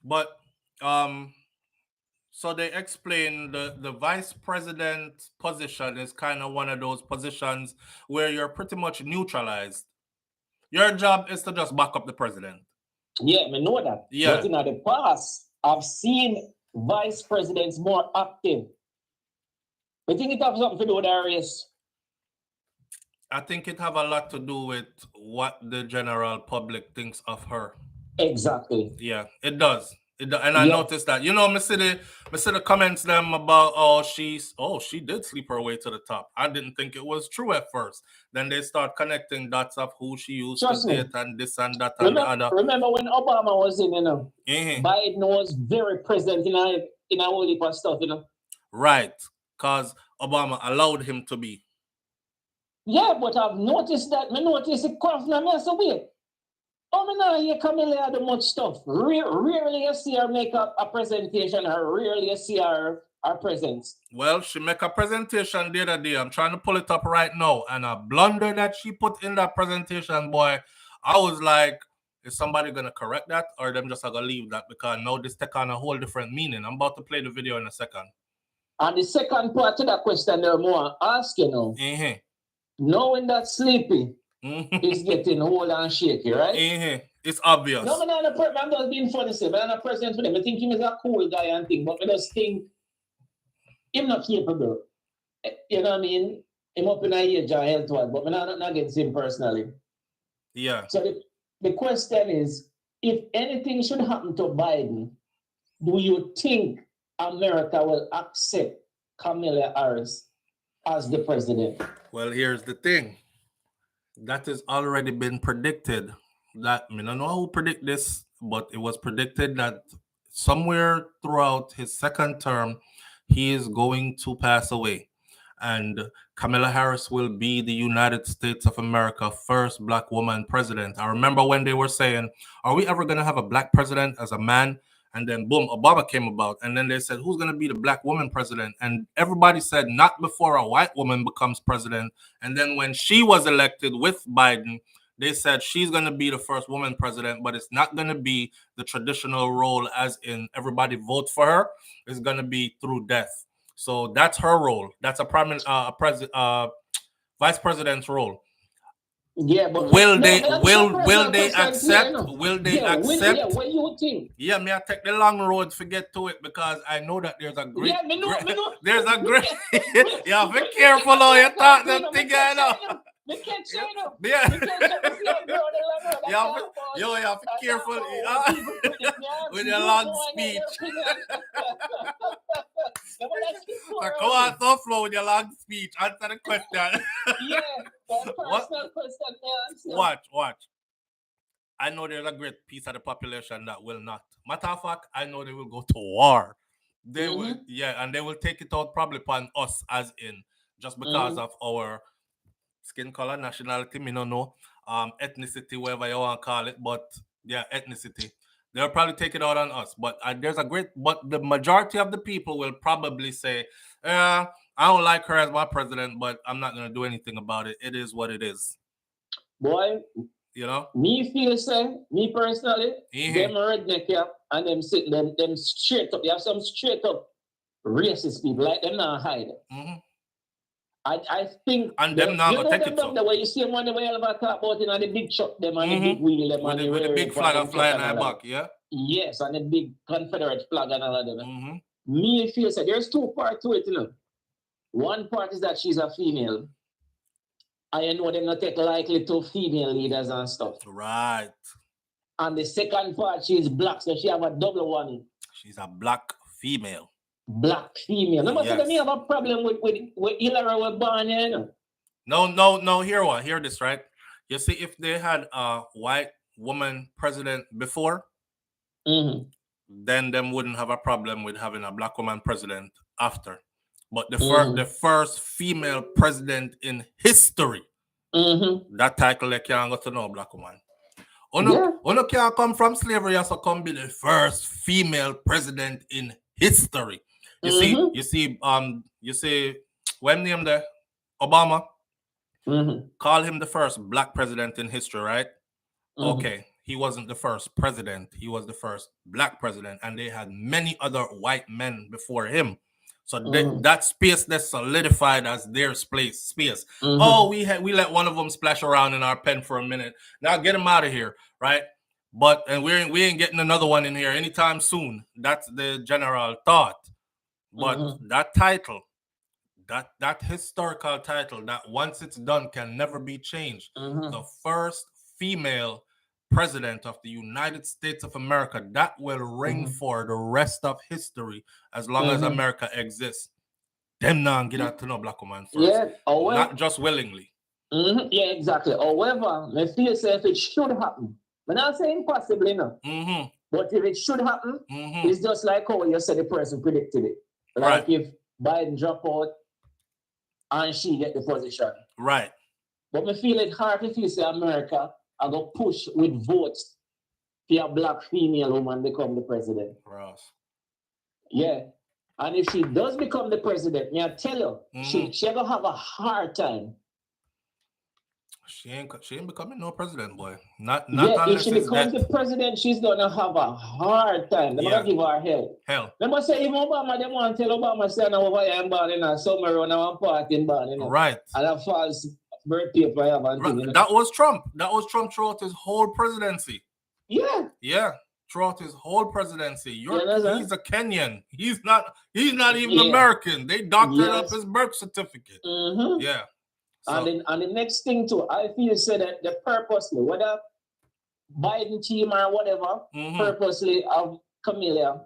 but so they explain the vice president position is kind of one of those positions where you're pretty much neutralized. Your job is to just back up the president. Yeah, I know that. Yeah. But in the past, I've seen vice presidents more active. I think it has something to do with the race. I think it have a lot to do with what the general public thinks of her. Exactly. Yeah, it does. And I Yeah. noticed that. You know, me see the comments them about she did sleep her way to the top. I didn't think it was true at first. Then they start connecting dots of who she used Trust to me. date and this and that and the other. Remember when Obama was in, Mm-hmm. Biden was very present in a whole heap of stuff, Right, because Obama allowed him to be. Yeah, but I've noticed that. I noticed it crossing me. I said, wait. Oh, me now you come in there do much stuff. Rarely you see her make a presentation, or rarely you see her presence. Well, she make a presentation the other day. I'm trying to pull it up right now. And a blunder that she put in that presentation, boy, I was like, is somebody going to correct that? Or them just going to leave that? Because now this take on a whole different meaning. I'm about to play the video in a second. And the second part to that question there, more ask you now. Mm-hmm. Knowing that Sleepy is getting old and shaky, right? Mm-hmm. It's obvious. No, I'm just being funny, sir. I'm not present with him. I think he is a cool guy and thing, but I just think him not capable. You know what I mean? Him up in a age and health wise, but I'm not against him personally. Yeah. So the question is, if anything should happen to Biden, do you think America will accept Kamala Harris as the president? Well, here's the thing. That has already been predicted. That I don't know who predict this, but it was predicted that somewhere throughout his second term, he is going to pass away. And Kamala Harris will be the United States of America first black woman president. I remember when they were saying, are we ever going to have a black president as a man? And then boom, Obama came about. And then they said, who's going to be the black woman president? And everybody said, not before a white woman becomes president. And then when she was elected with Biden, they said she's going to be the first woman president, but it's not going to be the traditional role as in everybody vote for her. It's going to be through death. So that's her role. That's a vice president's role. Yeah, but will they accept? Will they accept? Yeah, what you think? Yeah, me I take the long road to get to it because I know that there's a great. Yeah, me know. There's a great. Yeah, be careful how you talk that thing, I know. Me can't say no. Yeah. You have to be careful with your long speech. So come on, SouFLo with your long speech. Answer the question. Yeah, personal question. Watch. I know there's a great piece of the population that will not. Matter of fact, I know they will go to war. They will, yeah, and they will take it out probably upon us, as in just because of our skin color, nationality, me don't know, ethnicity, whatever you want to call it, but yeah, ethnicity. They'll probably take it out on us. But but the majority of the people will probably say, I don't like her as my president, but I'm not going to do anything about it. It is what it is. Boy, you know? Me personally, them redneck here, and them sitting, them straight up. You have some straight up racist people, like them not hide. I think and them now go take it the way you see them on the way ever talk about it, and the big truck them and the big wheel them with the big flag flying on the back, yeah? Yes, and the big Confederate flag and all of them. Me feel so there's two parts to it, you know. One part is that she's a female. I know them not take likely to female leaders and stuff. Right. And the second part, she's black, so she have a double one. She's a black female. Black female. No, but me have a problem with Hillary was born, you know. No. Hear this, right? You see, if they had a white woman president before, then them wouldn't have a problem with having a black woman president after. But the first female president in history, that title they can't go to no black woman. Ono can't come from slavery, also come be the first female president in history. You see, when name there? Obama. Call him the first black president in history, right? Okay, he wasn't the first president. He was the first black president, and they had many other white men before him. So that space that's solidified as their space. Oh, we let one of them splash around in our pen for a minute. Now get him out of here, right? But and we ain't getting another one in here anytime soon. That's the general thought. But that title, that historical title, that once it's done can never be changed. The first female president of the United States of America, that will ring for the rest of history as long as America exists. Them now get out to no black woman first. Yeah, not just willingly. Yeah, exactly. However, I feel if it should happen, I'm not saying possibly no. But if it should happen, it's just like how you said the person predicted it. Like if Biden drop out and she get the position. Right. But I feel it hard if you say America, I go push with votes for a black female woman become the president. Ross. Yeah. And if she does become the president, I tell you, she gonna have a hard time. She ain't becoming no president, boy. Not if she becomes the president, she's gonna have a hard time. They're gonna give her hell. They must say even Obama, they want to tell Obama say no over here in Bali now, somewhere around one party in Bali, right. And a false birth paper I have and right. thing, That was Trump. That was Trump throughout his whole presidency. Yeah. Yeah. Throughout his whole presidency. He's a Kenyan. He's not even American. They doctored up his birth certificate. Yeah. So. And the next thing too, I feel say that the purposely, whether Biden team or whatever, purposely of Camilla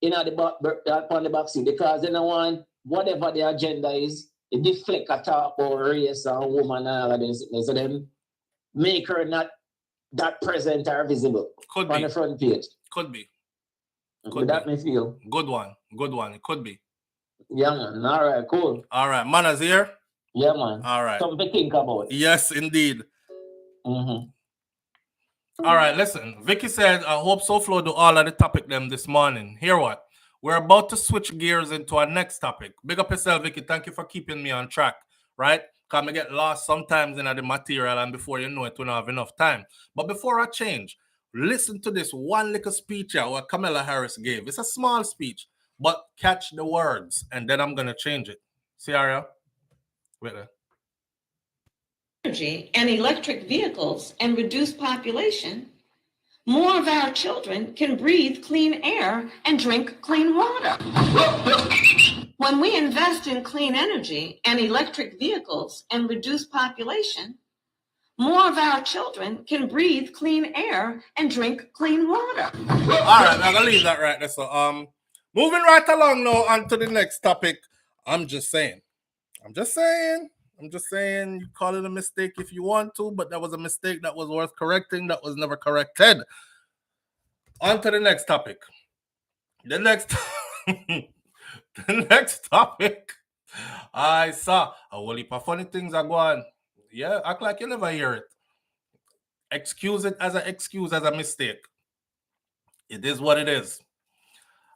in the back seat because they don't want whatever the agenda is, it deflect a talk about race and woman and all of this. So then make her not that present or visible on the front page. Could be. That may feel. Good one. It could be. Yeah, man. All right, cool. All right. Mana's here? Yeah, man. All right. Something to think about. Yes, indeed. All right, listen. Vicky said, I hope SouFLo do all of the topic them this morning. Hear what? We're about to switch gears into our next topic. Big up yourself, Vicky. Thank you for keeping me on track, right? Because I get lost sometimes in the material and before you know it, we don't have enough time. But before I change, listen to this one little speech what Kamala Harris gave. It's a small speech, but catch the words, and then I'm going to change it. See, Aria? Wait there. Energy and electric vehicles and reduce population, more of our children can breathe clean air and drink clean water. When we invest in clean energy and electric vehicles and reduce population, more of our children can breathe clean air and drink clean water. All right, I'm gonna leave that right there. So, moving right along now on to the next topic. I'm just saying. You call it a mistake if you want to, but that was a mistake that was worth correcting. That was never corrected. On to the next topic. The next topic. I saw a whole heap of funny things are going. Yeah, act like you never hear it. Excuse it as a mistake. It is what it is.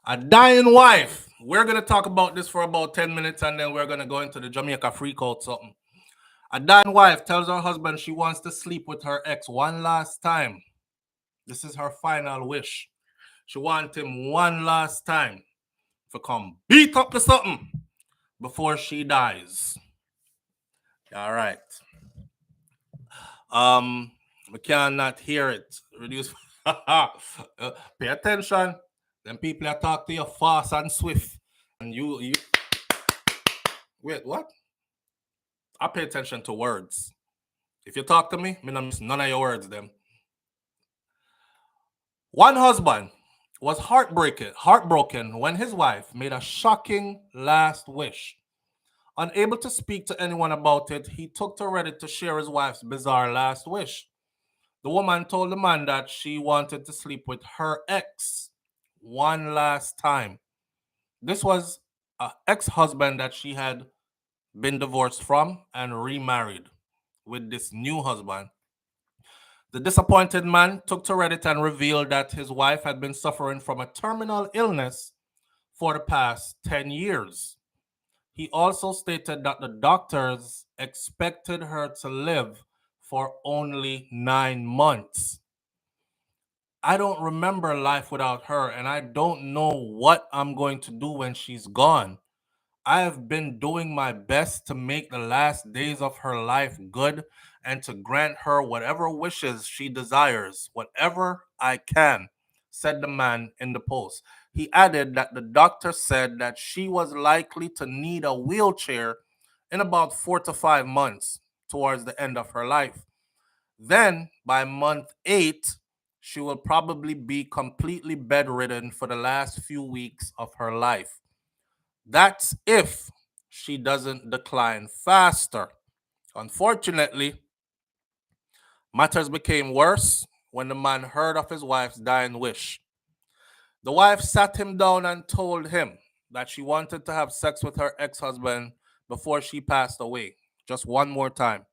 A dying wife. We're going to talk about this for about 10 minutes and then we're going to go into the Jamaica freak out something. A dying wife tells her husband she wants to sleep with her ex one last time. This is her final wish. She wants him one last time to come beat up to something before she dies. All right. We cannot hear it. Reduce. Pay attention. Then people are talk to you fast and swift. And you wait, what? I pay attention to words. If you talk to me, I don't miss none of your words, them. One husband was heartbroken when his wife made a shocking last wish. Unable to speak to anyone about it, he took to Reddit to share his wife's bizarre last wish. The woman told the man that she wanted to sleep with her ex one last time. This was an ex-husband that she had been divorced from and remarried with this new husband. The disappointed man took to Reddit and revealed that his wife had been suffering from a terminal illness for the past 10 years. He also stated that the doctors expected her to live for only 9 months. I don't remember life without her, and I don't know what I'm going to do when she's gone. I have been doing my best to make the last days of her life good and to grant her whatever wishes she desires, whatever I can, said the man in the post. He added that the doctor said that she was likely to need a wheelchair in about 4 to 5 months towards the end of her life. Then, by month 8, she will probably be completely bedridden for the last few weeks of her life. That's if she doesn't decline faster. Unfortunately, matters became worse when the man heard of his wife's dying wish. The wife sat him down and told him that she wanted to have sex with her ex husband before she passed away. Just one more time.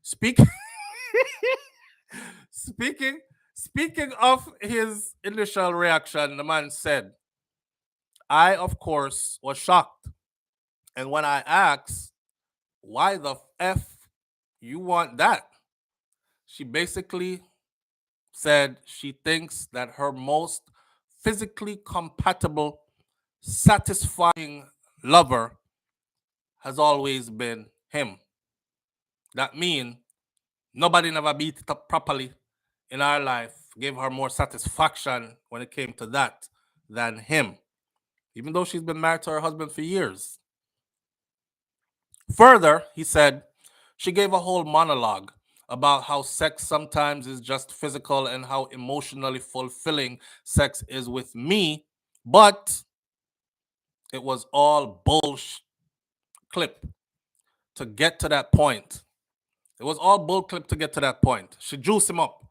Speak, speaking, speaking of his initial reaction, the man said, I, of course, was shocked. And when I asked, why the F you want that? She basically said she thinks that her most physically compatible, satisfying lover has always been him. That means nobody never beat it up properly in our life, gave her more satisfaction when it came to that than him, even though she's been married to her husband for years. Further, he said, she gave a whole monologue about how sex sometimes is just physical and how emotionally fulfilling sex is with me, but it was all bullshit clip to get to that point. It was all bull clip to get to that point. She juiced him up.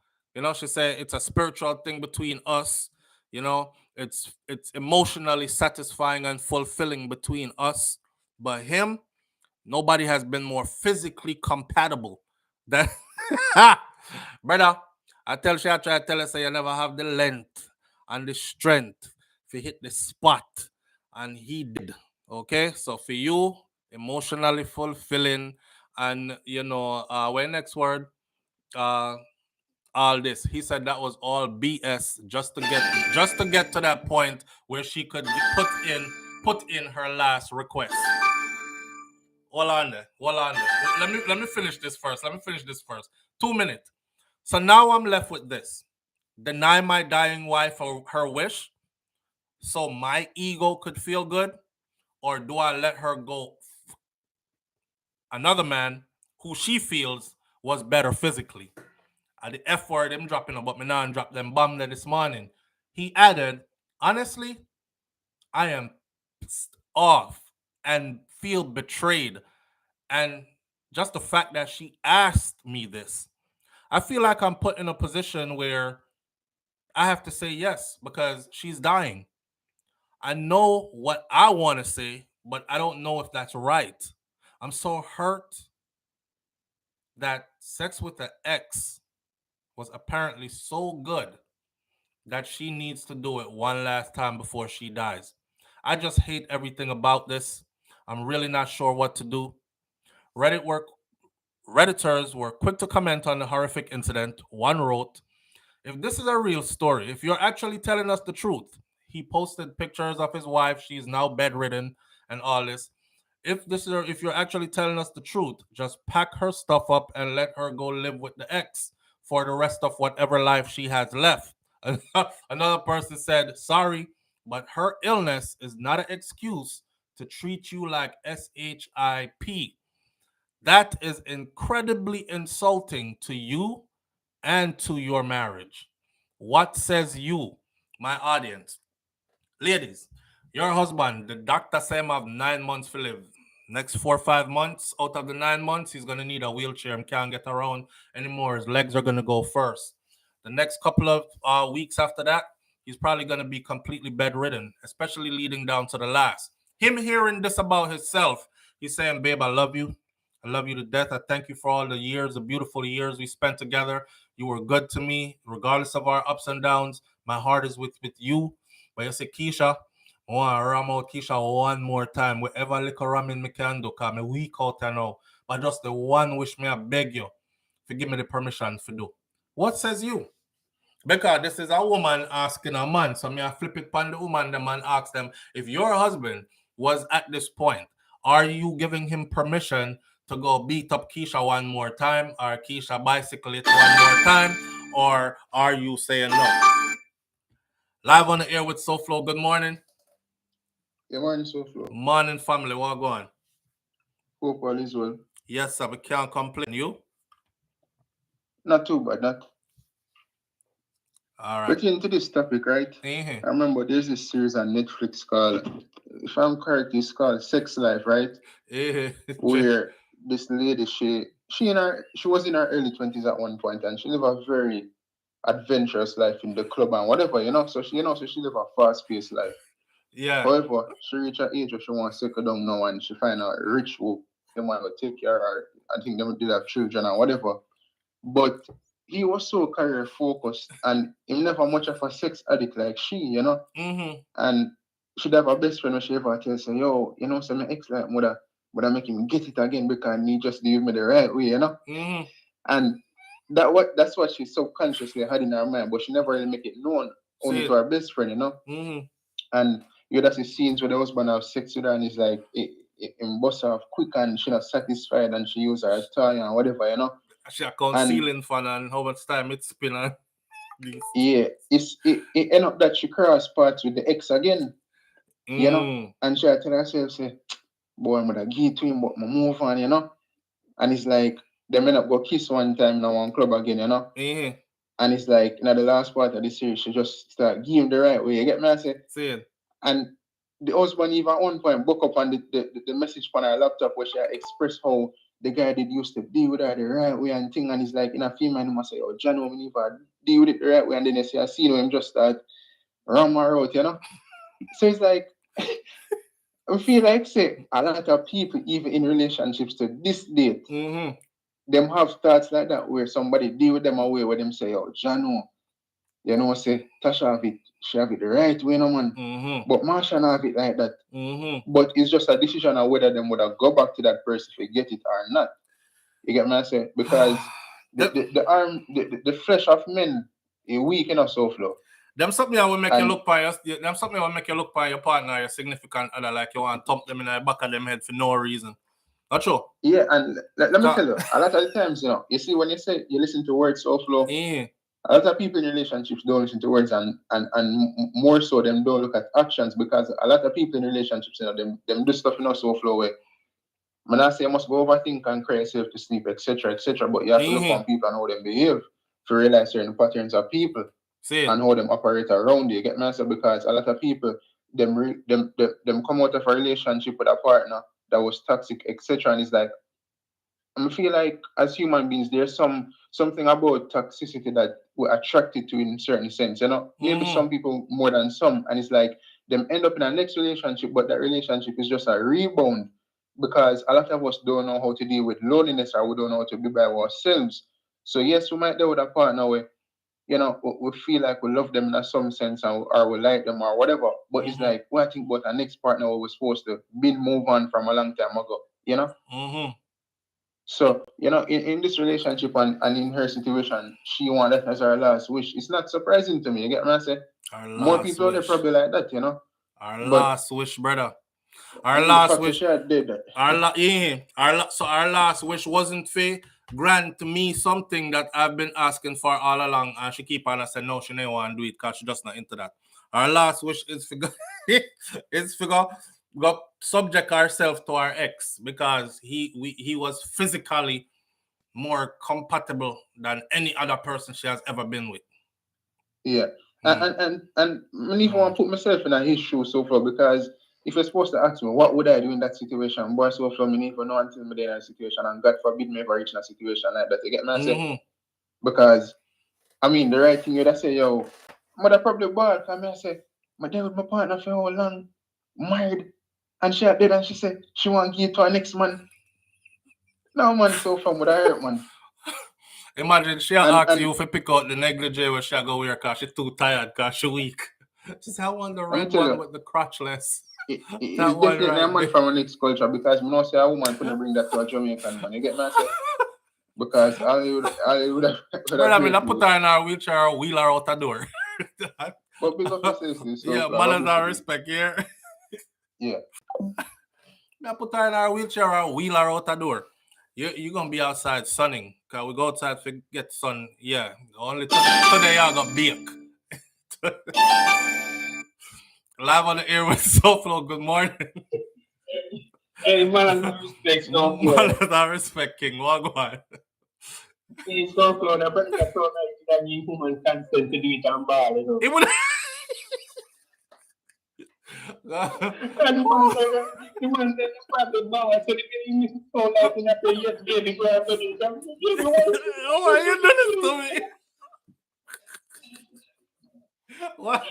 She said it's a spiritual thing between us. It's emotionally satisfying and fulfilling between us. But him, nobody has been more physically compatible than brother. I try to tell her, say you never have the length and the strength to hit the spot. And he did. Okay. So for you, emotionally fulfilling and when next word, uh all this. He said that was all BS just to get to that point where she could put in her last request. Hold on there. Hold on there. Let me finish this first. 2 minutes. So now I'm left with this. Deny my dying wife her wish so my ego could feel good? Or do I let her go another man who she feels was better physically? At the F word, him dropping them, but me now drop them bomb there this morning. He added, honestly, I am pissed off and feel betrayed. And just the fact that she asked me this, I feel like I'm put in a position where I have to say yes because she's dying. I know what I want to say, but I don't know if that's right. I'm so hurt that sex with the ex was apparently so good that she needs to do it one last time before she dies. I just hate everything about this. I'm really not sure what to do. Reddit work Redditors were quick to comment on the horrific incident. One wrote, if this is a real story, if you're actually telling us the truth, he posted pictures of his wife. She's now bedridden and all this. If you're actually telling us the truth, just pack her stuff up and let her go live with the ex for the rest of whatever life she has left. Another person said, sorry, but her illness is not an excuse to treat you like SHIP. That is incredibly insulting to you and to your marriage. What says you, my audience? Ladies, your husband, the doctor said him have 9 months to live. Next 4 or 5 months, out of the 9 months, he's gonna need a wheelchair and can't get around anymore. His legs are gonna go first. The next couple of weeks after that, he's probably gonna be completely bedridden, especially leading down to the last. Him hearing this about himself, he's saying, "Babe, I love you. I love you to death. I thank you for all the years, the beautiful years we spent together. You were good to me, regardless of our ups and downs. My heart is with you." But you say, Keisha, I want to ram out Keisha one more time. Whatever little ramming me can do, because I'm weak out there now. But just the one wish me, I beg you, to give me the permission to do. What says you? Because this is a woman asking a man. So me I flip it upon the woman, the man asks them, if your husband was at this point, are you giving him permission to go beat up Keisha one more time, or Keisha bicycle it one more time, or are you saying no? Live on the air with SouFLo. Good morning. Good morning, SouFLo. Morning, family. What going? Hope all is well. Yes, sir. We can't complain. You? Not too bad, not. All right. Pertaining to this topic, right? I remember there's this series on Netflix called, if I'm correct, it's called Sex Life, right? Where this lady, she was in her early 20s at one point, and she lived a very adventurous life in the club and whatever, So she lived a fast-paced life. Yeah. However, she reached an age where she wants to settle down now, and she find a rich who they want to take care of her. I think they did have children or whatever. But he was so career focused, and he never much of a sex addict like she, And she'd have a best friend when she ever tells her, yo, so my ex like mother make him get it again because he just leave me the right way, And that's what she subconsciously had in her mind, but she never really make it known only to her best friend, And you just see scenes where the husband have sex with her and it's like it busts her off quick and she not satisfied and she use her toy and whatever, She account ceiling fan and how much time it's spin on. Yeah, it end up that she cross paths with the ex again, and she tell herself, say, boy, I'm gonna give to him, but I move on, And it's like they end up go kiss one time in one club again, And it's like in the last part of the series, she just start give him the right way. You get me? I say, and the husband even at one point book up on the message on her laptop where she expressed how the guy did used to deal with her the right way and thing, and it's like in a female he must say, oh John, we never deal with it the right way, and then you see a scene where him just start ram her out, So it's like I feel like say a lot of people even in relationships to this date, them have thoughts like that where somebody deal with them away where them say, oh John, say Tasha have it, she have it the right way, no man. But Marsha have it like that. But it's just a decision of whether them would have go back to that person if they get it or not. You get me? I say because the flesh of men is weak enough, SouFLo. Them something that will make you look by your partner, your significant other, like you want to thump them in the back of them head for no reason. Not true. Yeah, and let me tell you, a lot of the times, you see when you say you listen to words SouFLo, a lot of people in relationships don't listen to words and more so them don't look at actions because a lot of people in relationships, them do stuff in SouFLo way. Man, I say you must go overthink and cry yourself to sleep, etc., but you have to look on people and how they behave to realize certain patterns of people and how them operate around you. Get me? Because a lot of people them come out of a relationship with a partner that was toxic, etc., and it's like I feel like as human beings, there's something about toxicity that we're attracted to in certain sense, Maybe some people more than some, and it's like them end up in a next relationship, but that relationship is just a rebound because a lot of us don't know how to deal with loneliness or we don't know how to be by ourselves. So yes, we might deal with a partner where, we feel like we love them in some sense or we like them or whatever, but it's like, I think about our next partner we're supposed to move on from a long time ago, So, in this relationship and in her situation, she wanted that as her last wish. It's not surprising to me. You get what I say? More people are probably like that, Our last wish, brother. Our last wish. Our last wish wasn't fair. Grant me something that I've been asking for all along, and she keep on saying no, she never want to do it because she just not into that. Our last wish is go subject ourselves to our ex because he was physically more compatible than any other person she has ever been with. Yeah. And I even want to put myself in his shoes SouFLo because if you're supposed to ask me what would I do in that situation, boy, SouFLo, me never know until me in a situation, and God forbid me ever reach in a situation like that. You get me? I say? Because I mean the right thing you'd say, yo, mother probably bad, because I say, my dad with my partner for how long, married, and she had dead and she said she want to give to her next man. No man, SouFLo would I hurt, man. Imagine she ask you if you pick out the negligee where she go wear because she's too tired because she weak. She said, I want the red one with the crotchless. It's definitely a man from a next culture because I know say a woman couldn't bring that to a Jamaican man. You get me? Because I would have. Well, I mean, I put her in our wheelchair or wheel her out the door. But because of this, yeah, manners and respect here. Yeah. I put her in our wheelchair or wheel her out the door. You're going to be outside sunning. Because we go outside to get sun. Yeah. Only today I got bake. Live on the air with SouFLo. Good morning. Hey, man, I respect SouFLo. Man, I respect King. What go on? Hey, SouFLo, the person that told me that need human consent to do it and ball, you know. It would... And the man said, it's probably ball, so the baby so like in that yes, baby, go after this. Oh, you done this to me. What?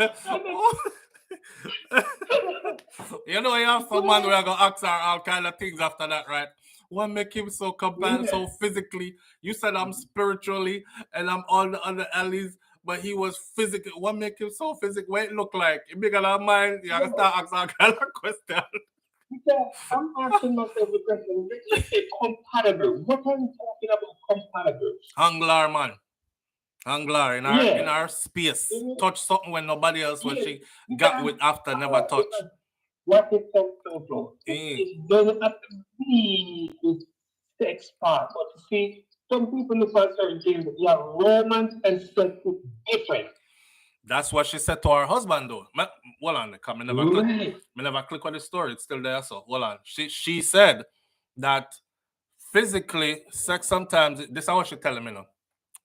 You know, you have some man where I go ask her all kind of things after that, right? What make him so compatible, so physically? You said I'm spiritually and I'm all the other alleys, but he was physically. What make him so physical? What it look like? You bigger than mine? You have to start asking all kind of questions. Yeah, I'm asking myself the question, when you say compatible, what are you talking about compatible? Anglar, man. Anglar in our space. Touch something when nobody else when she got with after never touch. What is SouFLo? It doesn't have to be the sex part, but see, some people look at certain things, yeah, romance and sex is different. That's what she said to her husband, though. Hold on, come. I never click on the story. It's still there, so hold on. She said that physically, sex sometimes, this is what she telling me now.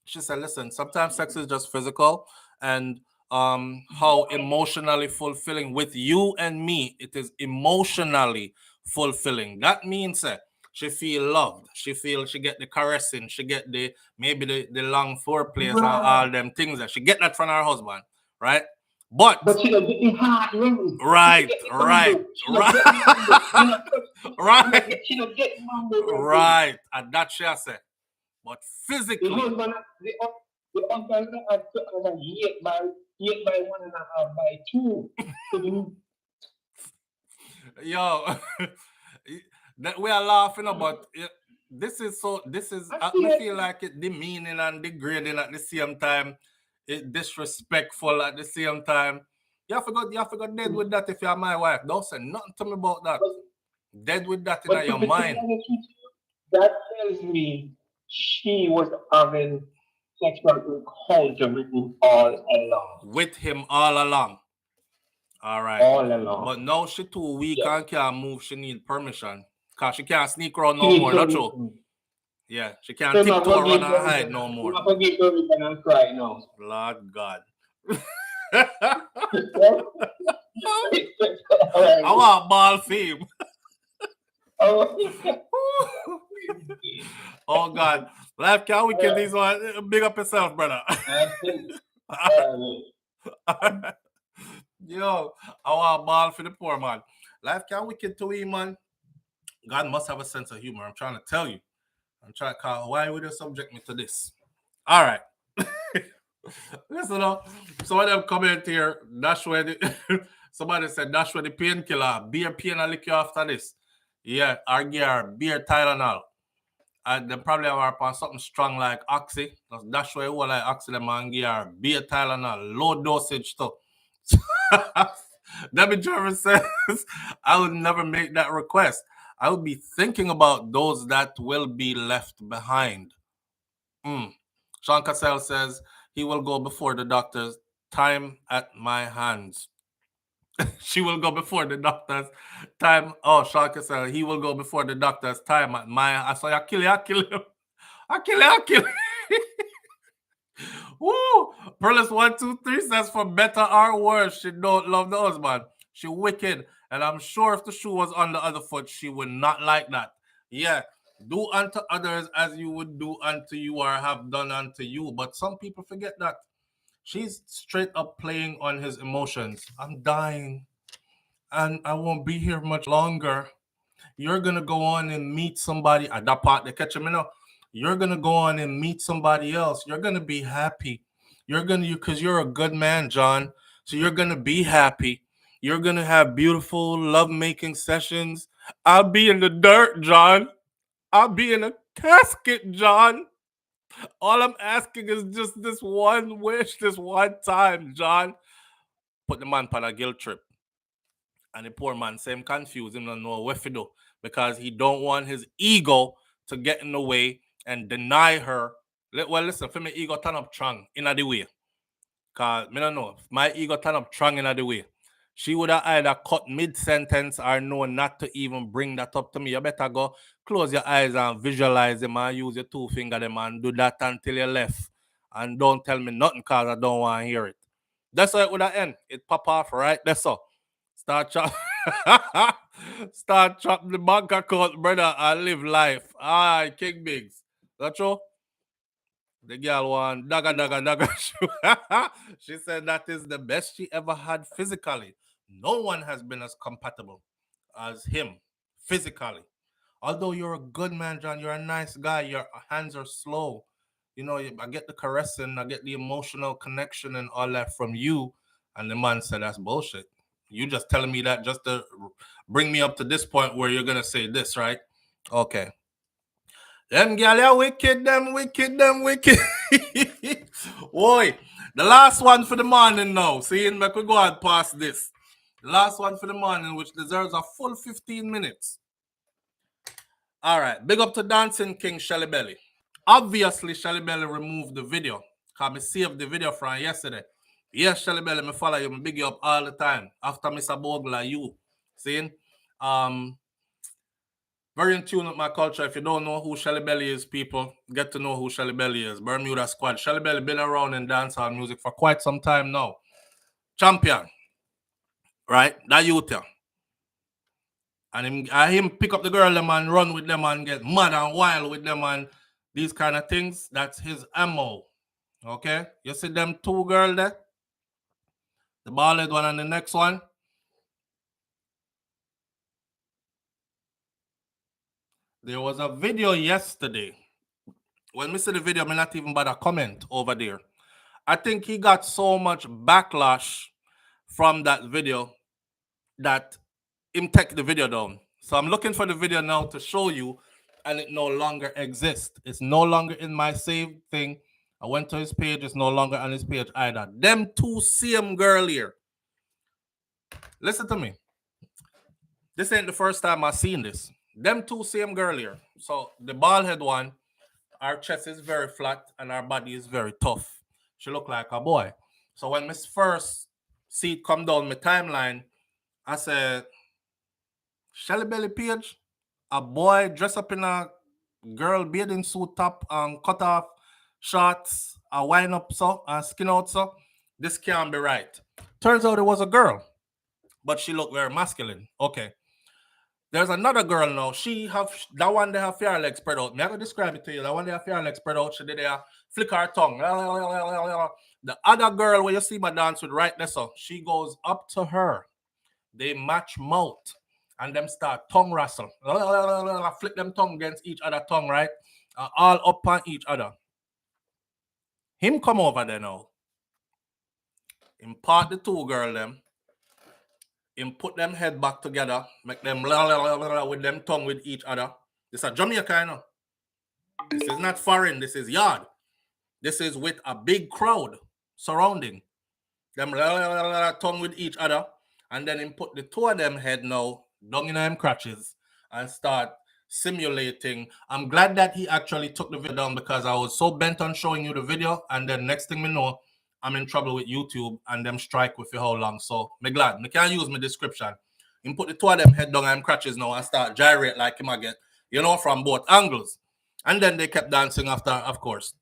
She said, listen, sometimes sex is just physical, and how emotionally fulfilling with you and me, it is emotionally fulfilling. That means she feel loved, she get the caressing, she get the maybe the long foreplays and all them things that she get that from her husband, right? But she don't get the heart ring. Right. She don't get right. And that she said. But physically, the husband has to have 8 by 1.5 by 2. Yo, that we are laughing about. This is I feel like it demeaning and degrading at the same time. It disrespectful at the same time. You have to go dead with that if you're my wife. Don't say nothing to me about that. Dead with that in your mind. That tells me she was having sexual encounter with him all along. With him all along. All right. All along. But now she too weak and can't move. She need permission. Because she can't sneak around no more. That's true. Yeah, she can't tiptoe around and hide no more. I forget everything and cry now. Lord God. I want ball fame. Oh God. Life can't wicked these one. Big up yourself, brother. Yo, I want ball for the poor man. Life can't wicked to him, man. God must have a sense of humor. I'm trying to tell you. I'm trying to call. Why would you subject me to this? All right. Listen up. Some of them comment here. That's where somebody said that's where the painkiller. Beer pain and lick you after this. Yeah, or beer Tylenol. They probably have upon something strong like Oxy. That's why you like Oxy them and gear. Beer Tylenol. Low dosage stuff. Debbie Trevor says, I would never make that request. I would be thinking about those that will be left behind. Sean Cassell says, he will go before the doctor's time at my hands. She will go before the doctor's time. Oh, Sean Cassell, he will go before the doctor's time at my hands. So I kill him. I kill him. Woo! Perlis 123 says, for better or worse, she don't love the husband. She wicked. And I'm sure if the shoe was on the other foot, she would not like that. Yeah. Do unto others as you would do unto you or have done unto you. But some people forget that. She's straight up playing on his emotions. I'm dying. And I won't be here much longer. You're going to go on and meet somebody. At that part, they catch him in. You're going to go on and meet somebody else. You're going to be happy. Because you're a good man, John. So you're going to be happy. You're going to have beautiful lovemaking sessions. I'll be in the dirt, John. I'll be in a casket, John. All I'm asking is just this one wish, this one time, John. Put the man on a guilt trip. And the poor man same confused, him don't know what to do because he don't want his ego to get in the way and deny her. Well, listen, for me ego turn up strong in the way. Cause me don't know. If my ego turn up strong in the way, she would have either cut mid-sentence or know not to even bring that up to me. You better go close your eyes and visualize them and use your two finger them and do that until you left. And don't tell me nothing because I don't want to hear it. That's how it would have end. It pop off right. That's all. Start chop the bank account, brother, and live life. Aye, King Biggs. That's true? The girl want dagga. She said that is the best she ever had physically. No one has been as compatible as him physically. Although you're a good man, John, you're a nice guy. Your hands are slow. You know, I get the caressing, I get the emotional connection and all that from you. And the man said, that's bullshit. You just telling me that just to bring me up to this point where you're going to say this, right? Okay. Them gal are wicked, them wicked. Boy, the last one for the morning now. See, we could go on past this. The last one for the morning, which deserves a full 15 minutes. All right, big up to Dancing King Shelly Belly. Obviously, Shelly Belly removed the video. Because I saved the video from yesterday. Yes, Shelly Belly, me follow you, me big you up all the time. After Mr. Bogla, you. See? Very in tune with my culture. If you don't know who Shelly Belly is, people, get to know who Shelly Belly is. Bermuda Squad. Shelly Belly been around in dancehall music for quite some time now. Champion. Right? That youth here. And him pick up the girl them and run with them and get mad and wild with them and these kind of things. That's his MO. Okay? You see them two girls there? The bald one and the next one? There was a video yesterday. When we see the video, I not even bother comment over there. I think he got so much backlash from that video that him take the video down. So I'm looking for the video now to show you, and it no longer exists. It's no longer in my saved thing. I went to his page. It's no longer on his page either. Them two same girl here. Listen to me. This ain't the first time I've seen this. Them two same girl here. So the bald head one, our chest is very flat and our body is very tough. She look like a boy. So when Miss first see it come down my timeline, I said, Shelly Belly page, a boy dressed up in a girl bathing suit top and cut off shorts, a wind up so and skin out so. This can't be right. Turns out it was a girl, but she looked very masculine. Okay. There's another girl now. She have that one they have her legs spread out. Me I can describe it to you. That one they have her legs spread out. She did flick her tongue. The other girl where you see my dance with right there, so she goes up to her. They match mouth and them start tongue wrestle. Flick them tongue against each other tongue, right? All up on each other. Him come over there now. Him part the two girl them. Him put them head back together, make them with them tongue with each other. This is Jamaica, you know. This is not foreign. This is yard. This is with a big crowd surrounding them tongue with each other, and then him put the two of them head now down in them crotches and start simulating. I'm glad that he actually took the video down because I was so bent on showing you the video, and then next thing we know, I'm in trouble with YouTube and them strike with you how long. So me glad. Me can't use my description. Him put the two of them head down and crotches now and start gyrate like him again, you know, from both angles. And then they kept dancing after, of course.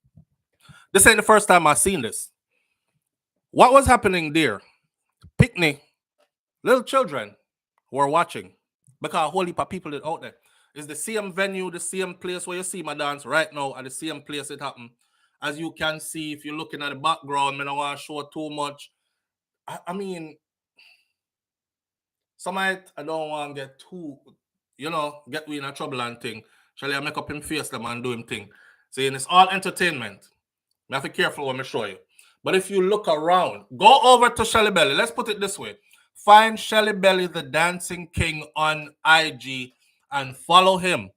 This ain't the first time I've seen this. What was happening there? Picnic, little children were watching because a whole heap of people is out there. It's the same venue, the same place where you see my dance right now, at the same place it happened. As you can see, if you're looking at the background, I don't want to show too much. I mean, I don't want to get too, you know, get we in trouble and thing. Shall I make up him face them and do him thing? See, and it's all entertainment. You have to be careful when I show you. But if you look around, go over to Shelly Belly. Let's put it this way. Find Shelly Belly, the Dancing King, on IG and follow him.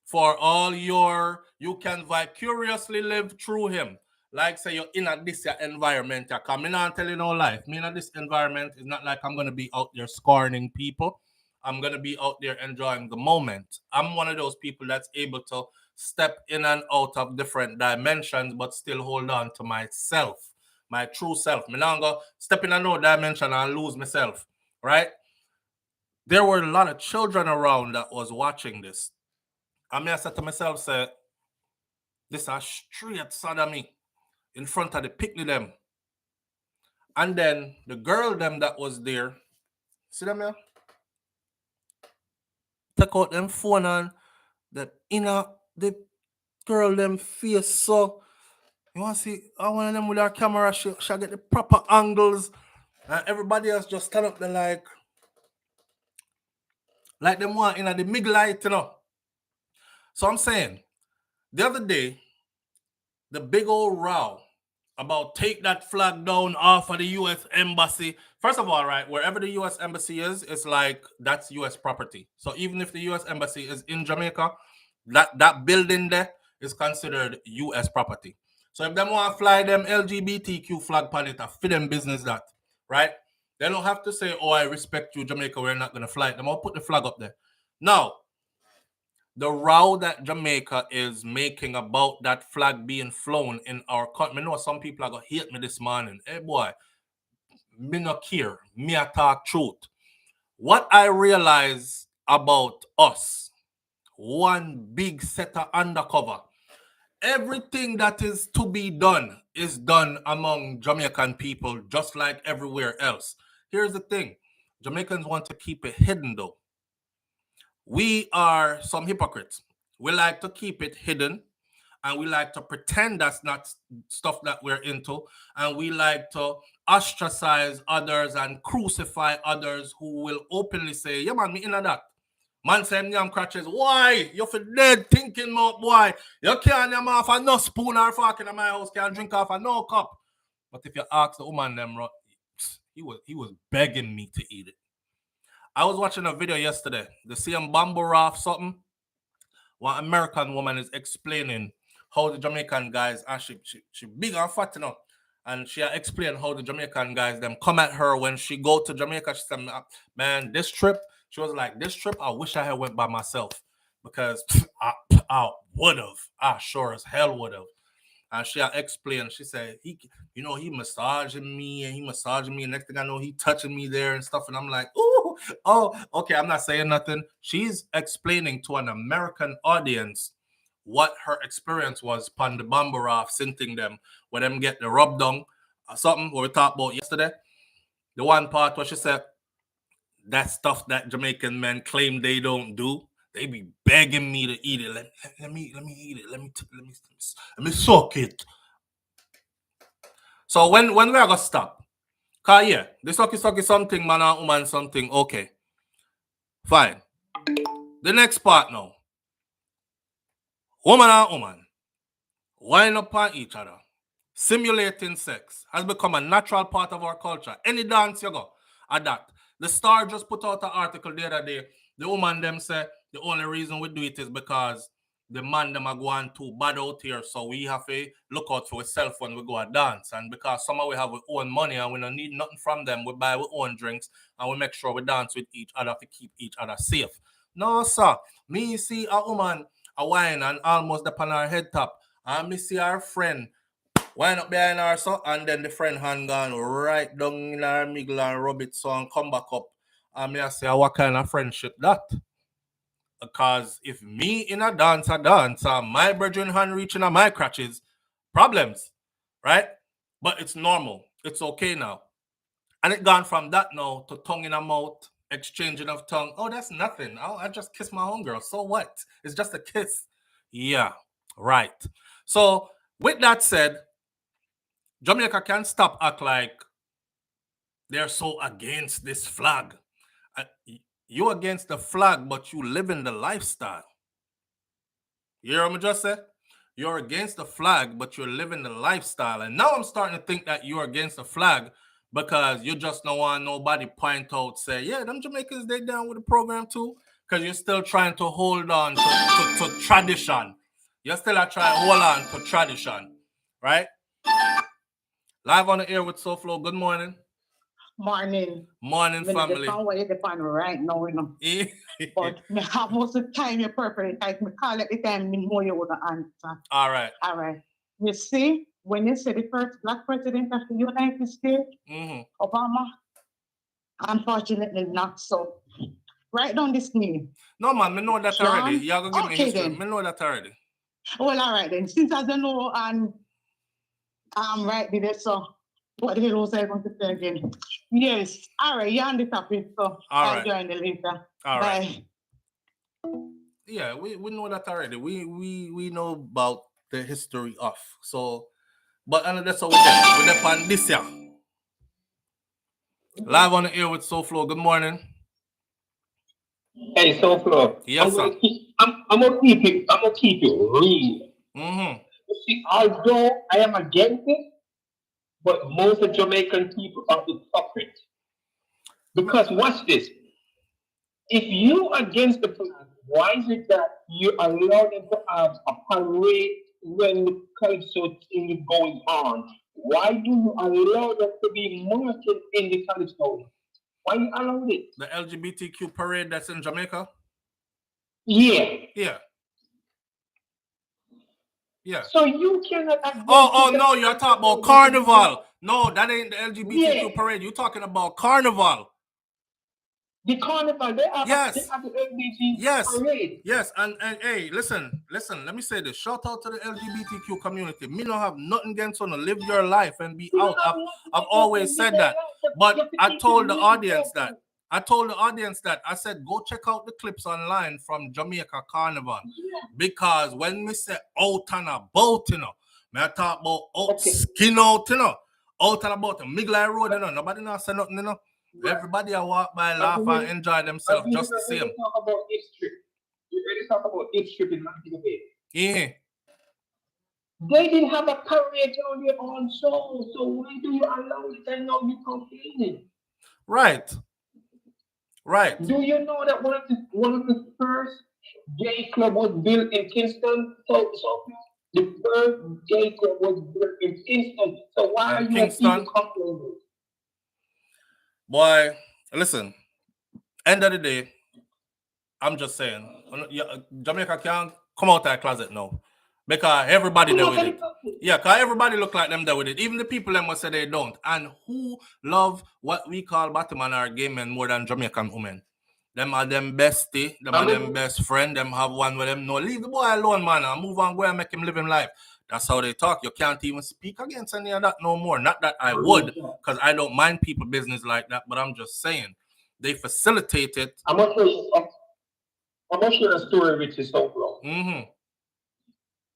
For all you can vicariously live through him. like say you're in this environment, you come in and tell you no life. Me in this environment is not like I'm gonna be out there scorning people. I'm gonna be out there enjoying the moment. I'm one of those people that's able to step in and out of different dimensions, but still hold on to myself, my true self. Me not go step in another dimension and lose myself, right? There were a lot of children around that was watching this. I mean, I said to myself, say, this is straight sodomy in front of the picnic them. And then the girl them that was there, see them here? Take out them phone and the inner the girl them face so you want to see I one of them with our camera she'll get the proper angles and everybody else just stand up there like them one in the mid light, you know. So I'm saying the other day the big old row about take that flag down off of the U.S. Embassy. First of all, right, wherever the U.S. Embassy is, it's like that's U.S. property. So even if the U.S. Embassy is in Jamaica, that building there is considered U.S. property. So if them want to fly them LGBTQ flag on it, for them business that, right? They don't have to say, oh, I respect you, Jamaica, we're not going to fly it. Them all put the flag up there. Now, the row that Jamaica is making about that flag being flown in our country. I know some people are going to hate me this morning. Hey, boy, me not care. Me a talk truth. What I realize about us, one big set of undercover. Everything that is to be done is done among Jamaican people, just like everywhere else. Here's the thing. Jamaicans want to keep it hidden, though. We are some hypocrites. We like to keep it hidden and we like to pretend that's not stuff that we're into. And we like to ostracize others and crucify others who will openly say, yeah, man, me in that. Man say, I'm crutches. Why? You're for dead thinking about boy. You can't name off a no spoon or fork in my house, can't drink off a no cup. But if you ask the woman them, he was begging me to eat it. I was watching a video yesterday. The same bamboo raft something. One American woman is explaining how the Jamaican guys, and she big and fat, you know, and she explained how the Jamaican guys them come at her when she go to Jamaica. She said, man, this trip, she was like, this trip, I wish I had went by myself because I would have. I sure as hell would have. And she explained, she said, he massaging me and he massaging me. And next thing I know, he touching me there and stuff. And I'm like, ooh, oh, okay, I'm not saying nothing. She's explaining to an American audience what her experience was upon the bamboo raft, sitting them, where them get the rub down, something what we talked about yesterday. The one part where she said, that stuff that Jamaican men claim they don't do. They be begging me to eat it. Let me eat it. Let me suck it. So when we are gonna stop? Cause yeah, the sucky something, man and woman something. Okay, fine. The next part now. Woman and woman wind up on each other. Simulating sex has become a natural part of our culture. Any dance you go, adapt. The Star just put out an article the other day. The woman them say the only reason we do it is because the man them are going too bad out here, so we have to look out for ourselves when we go and dance. And because somehow we have our own money and we don't need nothing from them, we buy our own drinks and we make sure we dance with each other to keep each other safe. No, sir. Me see a woman a wine and almost upon her head top, and me see her friend wind up behind her, so, and then the friend hand gone right down in her middle and rub it so and come back up. And me I say, what kind of friendship that? Because if me in a dance, my brethren hand reaching at my crutches, problems, right? But it's normal. It's okay now. And it gone from that now to tongue in a mouth, exchanging of tongue. Oh, that's nothing. I just kiss my homegirl. So what? It's just a kiss. Yeah, right. So with that said, Jamaica can't stop act like they're so against this flag. You against the flag, but you live in the lifestyle. You hear what I just said? You're against the flag, but you're living the lifestyle. And now I'm starting to think that you're against the flag because you just don't want nobody point out, say, yeah, them Jamaicans, they down with the program too. Because you're still trying to hold on to tradition. You're still trying to hold on to tradition, right? Live on the air with SouFlo. Good morning. Morning. Morning, family. The way you depend right now, you know. But me have most of the time you perfect. Like me call at the time, me know you wouldn't answer. All right. All right. You see, when you say the first black president of the United States, Obama, unfortunately not so. Write down this name. No, man, me know that John? already. You're going to give me history. Then. Me know that already. Well, all right then. Since I don't know, and I'm right there, so what the hell was I going to say again? Yes. All right, you're on the topic, so I'll join you later. All Bye. Right. Yeah, we know that already. We know about the history of. So, but that's how we get. We're upon this year. Live on the air with SouFlo. Good morning. Hey, SouFlo. Yes, sir. I'm gonna keep it real. You see, although I am against it, but most of Jamaican people are hypocrite. Because watch this. If you against the flag, why is it that you allow them to have a parade when the calypso thing is going on? Why do you allow them to be marching in the calypso? Why you allow it? The LGBTQ parade that's in Jamaica? Yeah. So you cannot. Oh no, you're talking about carnival. No, that ain't the LGBTQ parade. You're talking about carnival. The carnival, they have the LGBT parade. Yes, and hey, listen. Let me say this. Shout out to the LGBTQ community. Me don't have nothing against on to live your life and be out. I've always said that. But I told the audience that. I said, go check out the clips online from Jamaica Carnival. Because when we say out and about, you know, I talk about out, skin out, you know, out and about, Migley Road, you know, nobody not say nothing, you know. Everybody I walk by, laugh and enjoy themselves just the same. Talk about If Strip. You already talk about If Strip in Montego Bay. Yeah. They didn't have a parade on their own show, so why do you allow it and now you complaining? Right. Do you know that one of the first gay club was built in Kingston? So the first gay club was built in Kingston. So why are you even complaining? Boy, listen. End of the day, I'm just saying, Jamaica can't come out of that closet now. Because everybody there with it. Yeah, because everybody look like them there with it. Even the people that must say they don't. And who love what we call Batman or gay men more than Jamaican women? Them are them bestie, them are them best friend, them have one with them. No, leave the boy alone, man, and move on, go and make him live his life. That's how they talk. You can't even speak against any of that no more. Not that I would, because I don't mind people business like that, but I'm just saying they facilitate it. I'm gonna share a story which is so wrong.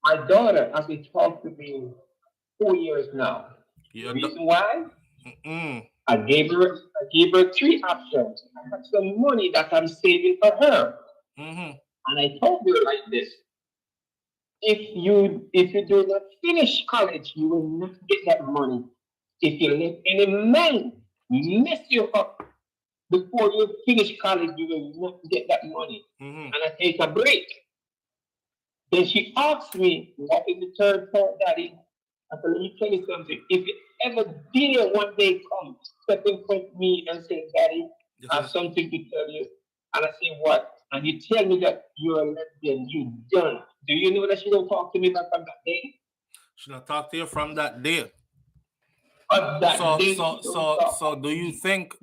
My daughter has been talking to me 4 years now. The reason why? I gave her 3 options. I have some money that I'm saving for her. And I told her like this: if you do not finish college, you will not get that money. If you let any man mess you up before you finish college, you will not get that money. And I take a break. Then she asked me, what is the third part, Daddy? I said, let me tell you something. If you ever dare one day come, step in front of me and say, Daddy, I have something to tell you. And I say, what? And you tell me that you're a lesbian, you done. Do you know that she don't talk to me back from that day? She don't talk to you from that day. So do you think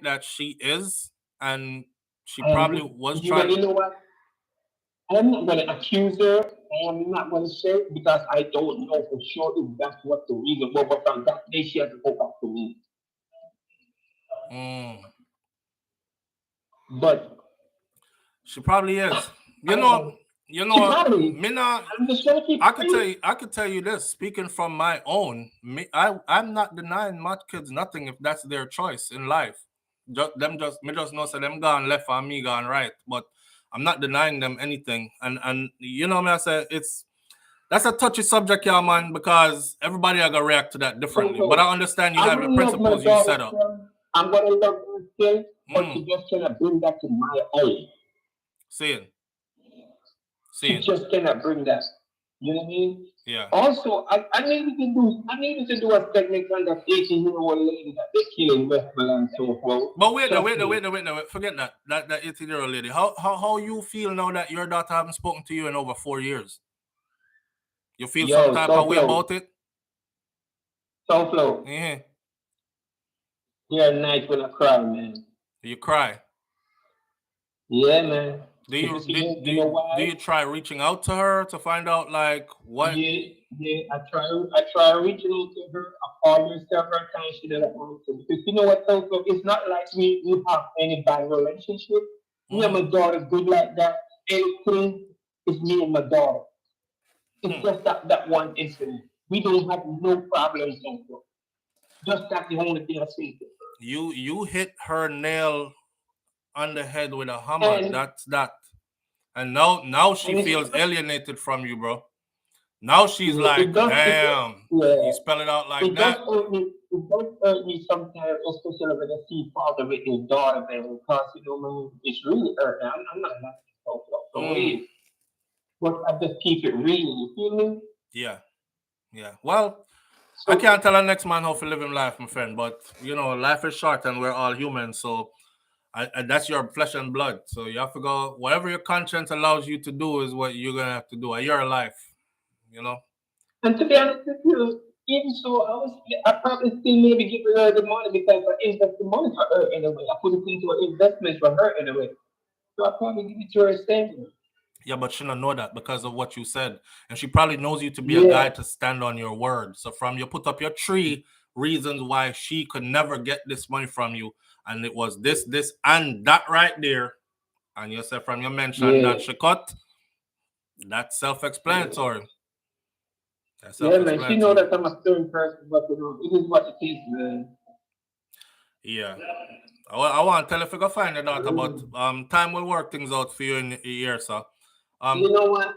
that she is, and she probably was trying? You know what? I'm not going to accuse her. I'm not going to say, because I don't know for sure if that's what the reason was. But from that day, she had to go back to me. But she probably is. You know, I could tell you this, speaking from my own. I'm not denying my kids nothing if that's their choice in life. Me just know so them gone left and me gone right. But I'm not denying them anything. And you know me, I say that's a touchy subject, yeah, man, because everybody are gonna react to that differently. But I understand you have the principles you set up. I'm gonna love her still, but she just cannot bring that to my own. She just cannot bring that. You know what I mean? Yeah. Also, I needed to do a segment on that 18-year-old lady that they killed in Westfield and so forth. But wait, forget that. That 18-year-old lady. How you feel now that your daughter haven't spoken to you in over 4 years? You feel some type of way about it? SouFLo. Yeah. You're a night when I cry, man. You cry? Yeah, man. Do you try reaching out to her to find out like what? Yeah. I try reaching out to her. I call her several times. She doesn't answer because you know what, SouFLo? It's not like we have any bad relationship. Me and my daughter good like that. Anything is me and my daughter. It's just that one incident. We don't have no problems, SouFLo. Just that's the only thing I see. You hit her nail on the head with a hammer. That's that. And now she feels alienated from you, bro. Now she's like, damn. You spell it out like that. It does hurt me sometimes, especially when I see father with his daughter, man. Because you know, man, it's really hurt. I'm not laughing, but I just keep it real. You feel me? Yeah. Well, so, I can't tell the next man how to live his life, my friend. But you know, life is short, and we're all human. So. That's your flesh and blood. So you have to go, whatever your conscience allows you to do is what you're going to have to do. Your life, you know? And to be honest with you, even so, I probably still maybe give her the money because I invest the money for her anyway. I put it into an investment for her anyway. So I probably give it to her same. Yeah, but she don't know that because of what you said. And she probably knows you to be a guy to stand on your word. So from you put up your 3 reasons why she could never get this money from you. And it was this, and that right there. And you said from your mention that she cut, that's self-explanatory. Man, she know that I'm a stern person, but you know, it is what it is, man. Yeah. I want to tell you if you go find your daughter, but time will work things out for you in a year, sir. You know what?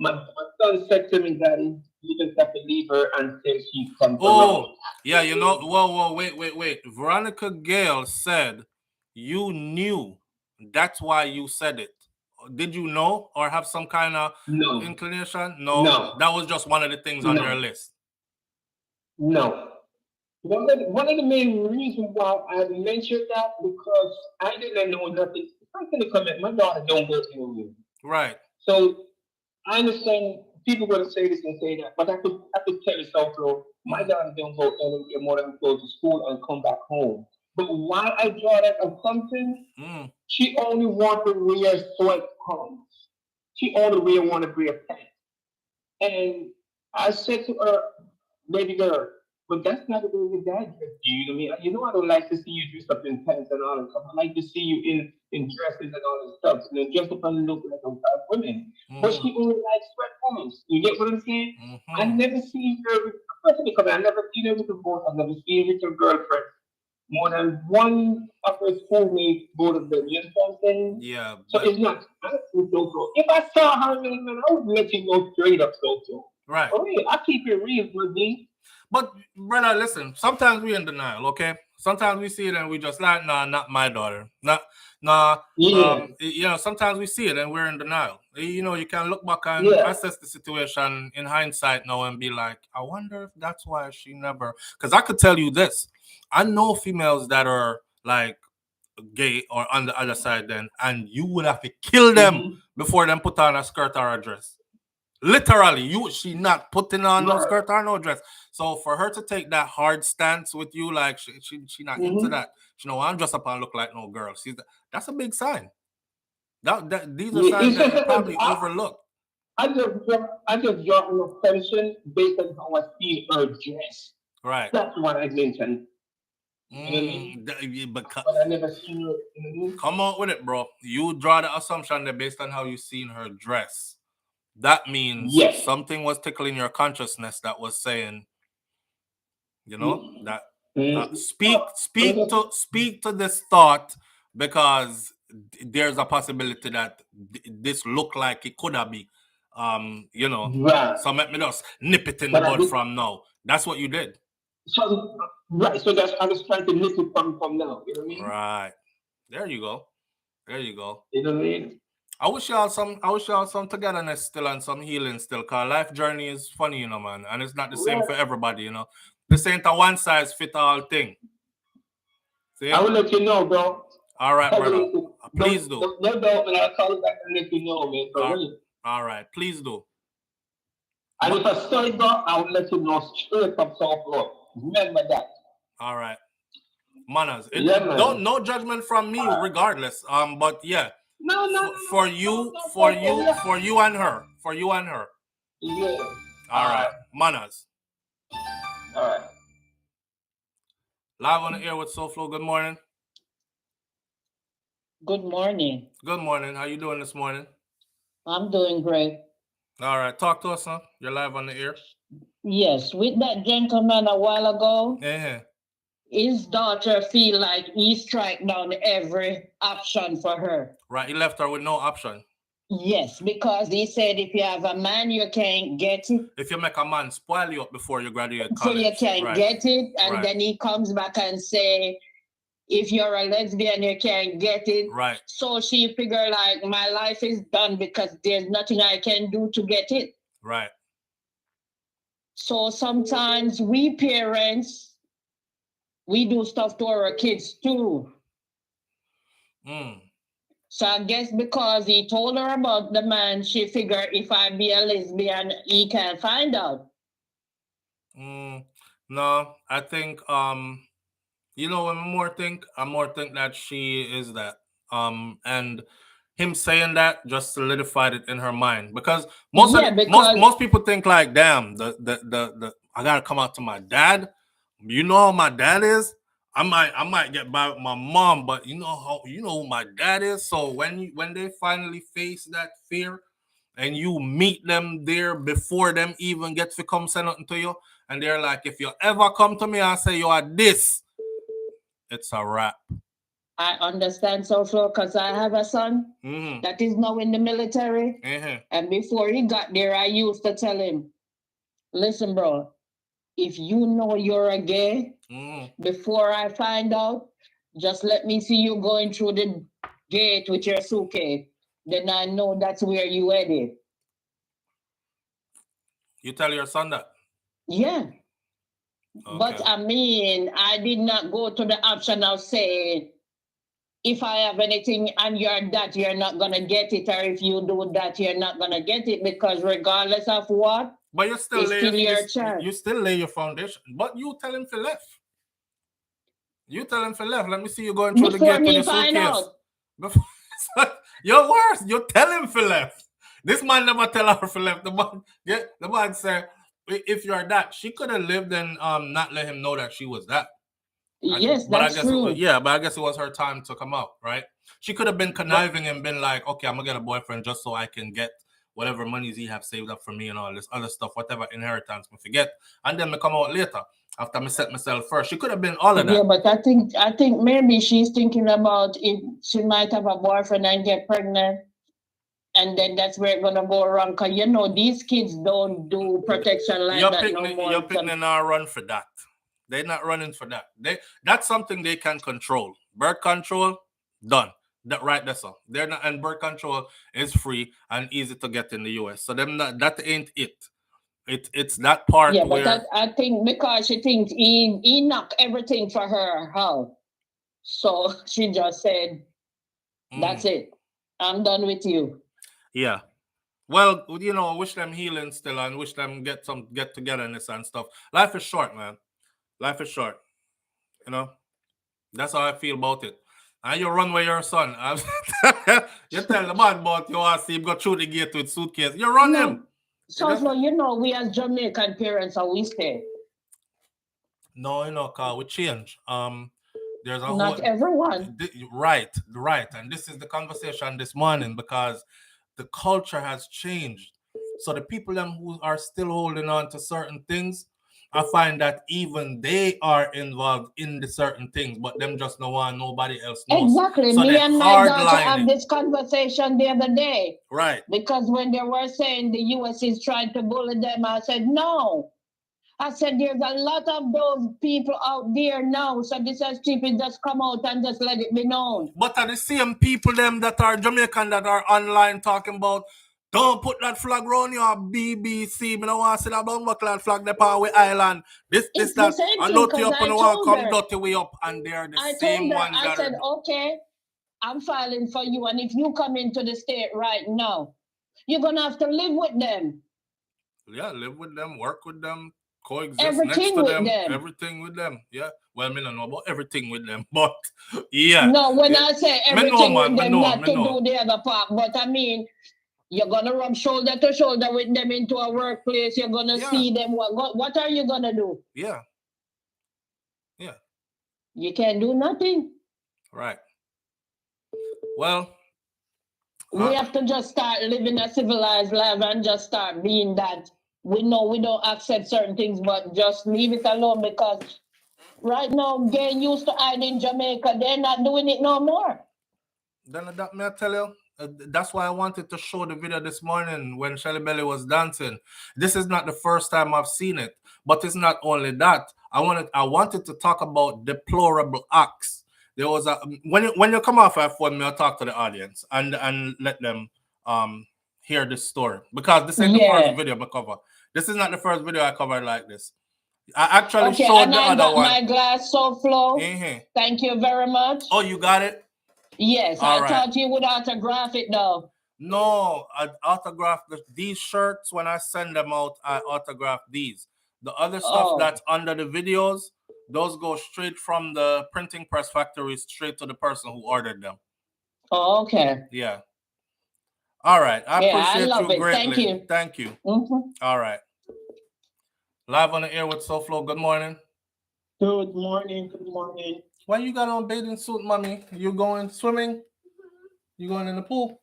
my son said to me, Daddy, you just have to leave her until she comes around. Yeah, you know, whoa, wait. Veronica Gale said you knew. That's why you said it. Did you know or have some kind of inclination? No. That was just one of the things on your list. No. One of the main reasons why I mentioned that because I didn't know nothing. I'm going to come in. My daughter don't go anywhere. Right. So I understand people going to say this and say that, but I could tell you SouFLo, my daughter don't go anywhere more than go to school and come back home. But why I draw that assumption, she only want to wear sweatpants. She only want to wear pants. And I said to her, baby girl, but that's not the way your dad dressed you. You know what I mean? You know I don't like to see you dressed up in pants and all that stuff. I like to see you in dresses and all that stuff. You know, just up and look like a women. But she only likes sweatpants. You get what I'm saying? I never see her I never seen her with a boy. I've never seen her with her girlfriend. More than one of her schoolmates go to them. You know what I'm saying? Yeah. So it's not. If I saw her, man, I would let you go straight up, SouFLo. Right. Oh, yeah, I keep it real with me. But, brother, listen, sometimes we're in denial, okay? Sometimes we see it and we just like, nah, not my daughter. Sometimes we see it and we're in denial. You know, you can look back and assess the situation in hindsight now and be like, I wonder if that's why she never... Because I could tell you this. I know females that are, like, gay or on the other side then, and you would have to kill them before them put on a skirt or a dress. Literally, she not putting on no skirt or no dress. So for her to take that hard stance with you, like she not into that. You know, I'm just up and look like no girl. That's a big sign. These are signs that you probably overlook. I just draw an attention based on how I see her dress. Right. That's what I mentioned. But I never seen her. Come on with it, bro. You draw the assumption that based on how you seen her dress. That means something was tickling your consciousness that was saying, you know, that speak to this thought because there's a possibility that this look like it could have been, you know. Right. So let me just nip it in the bud from now. That's what you did. So that's I was trying to nip it from now. You know what I mean? Right. There you go. You know what I mean? I wish y'all some togetherness still and some healing still, cause life journey is funny, you know, man, and it's not the same for everybody, you know. This ain't a one size fit all thing. See? I will let you know, bro. All right, brother. Please do. No doubt, man. I'll call back and let you know, man. All right, please do. And if I start back, I will let you know straight from SouFLo. Remember that. All right. Manners. Man. No judgment from me, regardless. But yeah. No. For you and her. Yeah. All right. Manners. All right. Live on the air with SouFLo. Good morning. Good morning. Good morning. How you doing this morning? I'm doing great. All right. Talk to us, son. You're live on the air. Yes, with that gentleman a while ago, his daughter feel like he strike down every option for her. Right, he left her with no option. Yes, because he said if you have a man, you can't get it. If you make a man spoil you up before you graduate college. So you can't get it, and then he comes back and say, if you're a lesbian, you can't get it. Right. So she figured like, my life is done because there's nothing I can do to get it. Right. So sometimes we parents, we do stuff to our kids too. So I guess because he told her about the man, she figured if I be a lesbian, he can find out. No, I think you know, I more think that she is that. And him saying that just solidified it in her mind, because most people think like, damn, the I gotta come out to my dad. You know how my dad is. I might get by with my mom, but you know who my dad is. So when they finally face that fear, and you meet them there before them even get to come say nothing to you, and they're like, if you ever come to me and say you are this, it's a wrap. I understand, SouFLo, because I have a son that is now in the military. And before he got there, I used to tell him, listen, bro, if you know you're a gay, before I find out, just let me see you going through the gate with your suitcase. Then I know that's where you headed. You tell your son that? Yeah. Okay. But I mean, I did not go to the option of saying, if I have anything and you're that, you're not going to get it. Or if you do that, you're not going to get it. Because regardless of what, but you still you still lay your foundation. But you tell him to left. You tell him to left. Let me see you going through the gate with your suitcase. You're worse. You tell him to left. This man never tell her to left. The man said, if you're that, she could have lived and not let him know that she was that. Yes, that's true. Yeah, but I guess it was her time to come out, right? She could have been conniving and been like, okay, I'm gonna get a boyfriend just so I can get whatever monies he have saved up for me and all this other stuff, whatever inheritance we forget, and then me come out later after me set myself first. She could have been all of that. Yeah, but I think maybe she's thinking about if she might have a boyfriend and get pregnant, and then that's where it's gonna go wrong. Cause you know these kids don't do protection like that no more. Your picnic not run for that. They're not running for that. That's something they can control. Birth control, done. That's all. They're not, and birth control is free and easy to get in the US. So that ain't it. It's that part. Yeah, but I think because she thinks he knocked everything for her out. So she just said, that's it. I'm done with you. Yeah. Well, you know, wish them healing still and wish them get togetherness and stuff. Life is short, man. Life is short. You know? That's how I feel about it. And you run with your son. You tell the man about you want to see him go through the gate with suitcase. You run him. So, you know, we as Jamaican parents, how we stay. No, you know, Carl, we change. There's a not everyone. Right. And this is the conversation this morning because the culture has changed. So the people who are still holding on to certain things, I find that even they are involved in the certain things, but them just no one, nobody else knows. Exactly. So me and my daughter had this conversation the other day. Right. Because when they were saying the US is trying to bully them, I said, no. I said there's a lot of those people out there now. So this is stupid, just come out and just let it be known. But are the same people them that are Jamaican that are online talking about don't put that flag around your BBC. I don't want to see that bumbuckland flag there on island. This, that. And dirty up and want come dirty way up. And they're the same ones that I said, okay, I'm filing for you. And if you come into the state right now, you're going to have to live with them. Yeah, live with them, work with them, coexist everything next to with them. Everything with them. Yeah. Well, I don't know about everything with them, but yeah. No, when I say everything with them, not to do the other part, but I mean, you're going to rub shoulder to shoulder with them into a workplace. You're going to see them. What are you going to do? Yeah. Yeah. You can't do nothing. Right. Well, we have to just start living a civilized life and just start being that. We know we don't accept certain things, but just leave it alone, because right now, they used to hide in Jamaica. They're not doing it no more. Then that may I tell you, that's why I wanted to show the video this morning when Shelly Belly was dancing. This is not the first time I've seen it, but it's not only that. I wanted to talk about deplorable acts. There was a when you come off our phone, I'll talk to the audience and let them hear this story, because this ain't the first video I cover. This is not the first video I covered like this. I actually showed the other one. My glass SouFLo. Thank you very much. Oh, you got it? Yes, I thought you would autograph it though. No, I autographed these shirts. When I send them out, I autograph these. The other stuff that's under the videos, those go straight from the printing press factory straight to the person who ordered them. Oh, okay. Yeah. All right. I appreciate you greatly. Thank you. Thank you. All right. Live on the air with SouFLo. Good morning. Good morning. Good morning. Why you got on bathing suit, mommy? You going swimming? You going in the pool?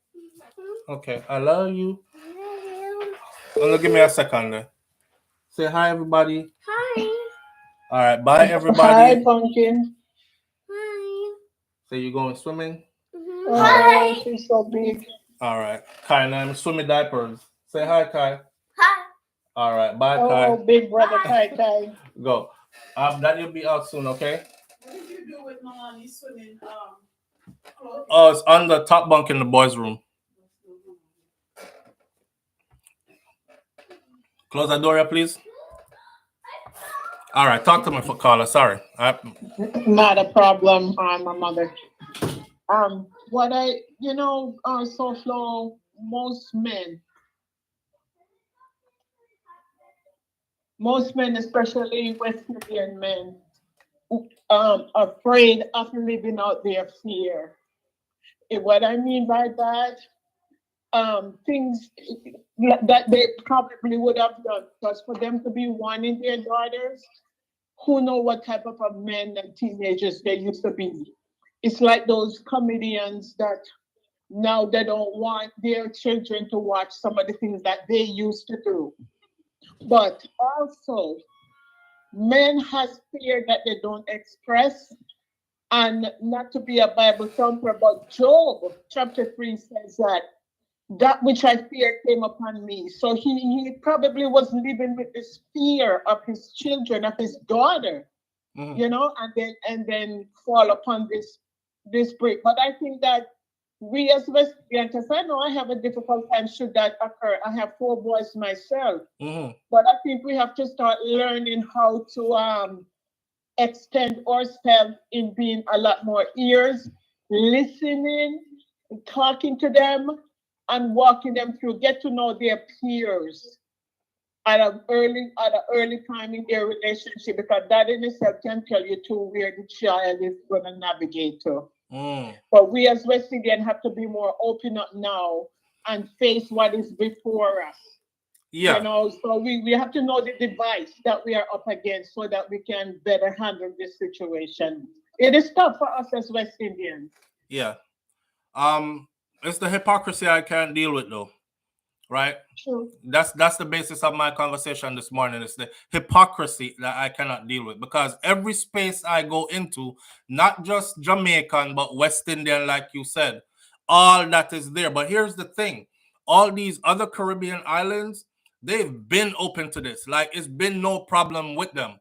Okay. I love you. Oh, give me a second there. Say hi, everybody. Hi. All right. Bye, everybody. Hi, Pumpkin. Hi. Say you going swimming? Oh, hi. She's so big. All right. Kai, now I'm swimming diapers. Say hi, Kai. Hi. All right. Bye, Kai. Oh, big brother Kai. Go. That you'll be out soon, okay? What did you do with Nalani swimming? Oh, it's on the top bunk in the boys' room. Close that door, please. All right. Talk to me for caller. Sorry. Not a problem, my mother. SouFLo, most men, especially West Indian men, afraid of living out their fear. What I mean by that, things that they probably would have done, because for them to be wanting their daughters, who know what type of men and teenagers they used to be. It's like those comedians that now they don't want their children to watch some of the things that they used to do. But also, men has fear that they don't express, and not to be a Bible thumper, but Job chapter 3 says that which I feared came upon me. So he probably was living with this fear of his children, of his daughter, and then fall upon this break. But I think that we as Wesleyan, because I know I have a difficult time should that occur. I have 4 boys myself. But I think we have to start learning how to extend ourselves in being a lot more ears, listening, talking to them, and walking them through, get to know their peers at an early time in their relationship, because that in itself can tell you too where the child is going to navigate to. But we as West Indian have to be more open up now and face what is before us. Yeah. So we have to know the device that we are up against so that we can better handle this situation. It is tough for us as West Indians. Yeah. It's the hypocrisy I can't deal with though. Right? True. That's the basis of my conversation this morning. It's the hypocrisy that I cannot deal with, because every space I go into, not just Jamaican, but West Indian, like you said, all that is there. But here's the thing. All these other Caribbean islands, they've been open to this. Like, it's been no problem with them.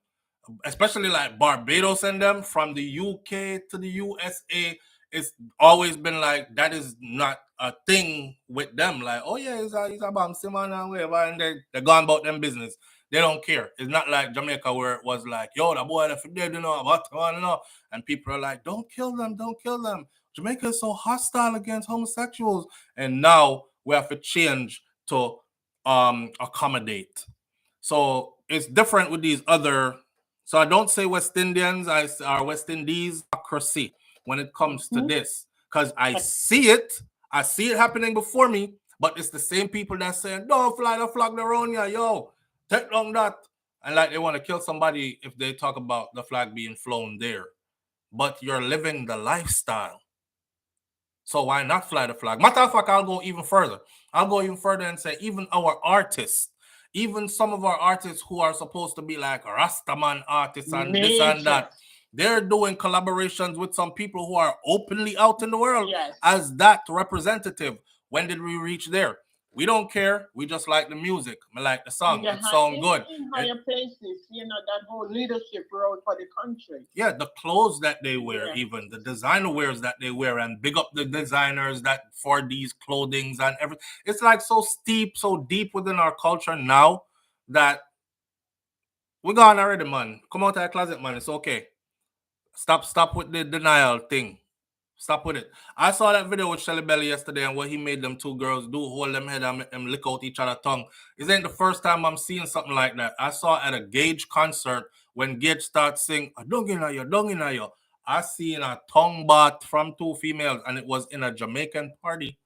Especially like Barbados and them, from the UK to the USA, it's always been like that is not a thing with them. Like, oh yeah, he's a bouncy man and whatever, and they're gone about them business. They don't care. It's not like Jamaica where it was like, yo, the boy left dead, you know, what, you know, and people are like, don't kill them, don't kill them. Jamaica is so hostile against homosexuals, and now we have to change to accommodate. So it's different with these other. So I don't say West Indians, or West Indies democracy when it comes to this, because I see it happening before me. But it's the same people that saying, don't fly the flag around here, yo, take long that, and like they want to kill somebody if they talk about the flag being flown there. But you're living the lifestyle, so why not fly the flag? Matter of fact, I'll go even further. I'll go even further and say even our artists. Even some of our artists who are supposed to be like Rastaman artists and this and that, they're doing collaborations with some people who are openly out in the world as that representative. When did we reach there? We don't care. We just like the music. We like the song. It sounds good. In higher places, you know, that whole leadership role for the country. Yeah, the clothes that they wear, even the designer wears that they wear, and big up the designers that for these clothings and everything. It's like so steep, so deep within our culture now that we're gone already, man. Come out of the closet, man. It's okay. Stop with the denial thing. Stop with it. I saw that video with Shelly Belly yesterday, and what he made them two girls do, hold them head and make them lick out each other's tongue. It ain't the first time I'm seeing something like that. I saw at a Gage concert when Gage starts singing, "Dung in yo." I seen a tongue bath from two females, and it was in a Jamaican party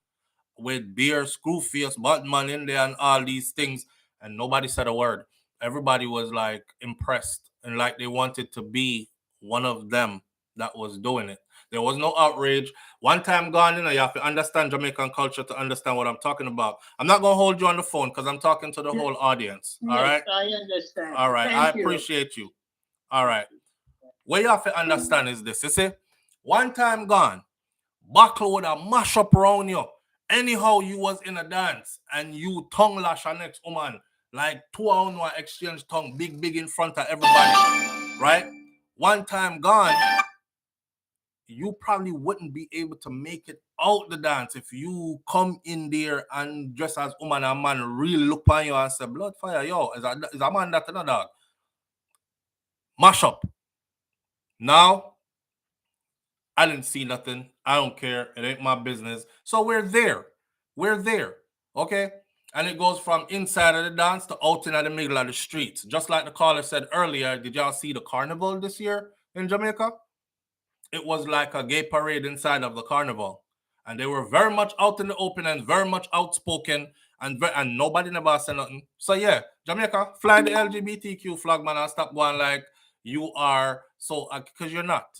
with beer, Screwface, Batman in there, and all these things, and nobody said a word. Everybody was like impressed and like they wanted to be one of them that was doing it. There was no outrage. One time gone, you have to understand Jamaican culture to understand what I'm talking about. I'm not going to hold you on the phone because I'm talking to the whole audience. All right? I understand. All right. I appreciate you. All right. What you have to understand is this. You see, one time gone, buckle would have mash up around you. Anyhow, you was in a dance and you tongue lash our next woman, like 2 hours exchange tongue, big in front of everybody, right? One time gone, you probably wouldn't be able to make it out the dance if you come in there and just as woman and man really look on you and say, blood fire, yo, is a man that in a dog? Mash up. Now, I didn't see nothing. I don't care. It ain't my business. So we're there. Okay? And it goes from inside of the dance to out in the middle of the streets. Just like the caller said earlier, did y'all see the carnival this year in Jamaica? It was like a gay parade inside of the carnival. And they were very much out in the open and very much outspoken, and nobody never said nothing. So yeah, Jamaica, fly the LGBTQ flag, man, and stop going like you are so, because you're not.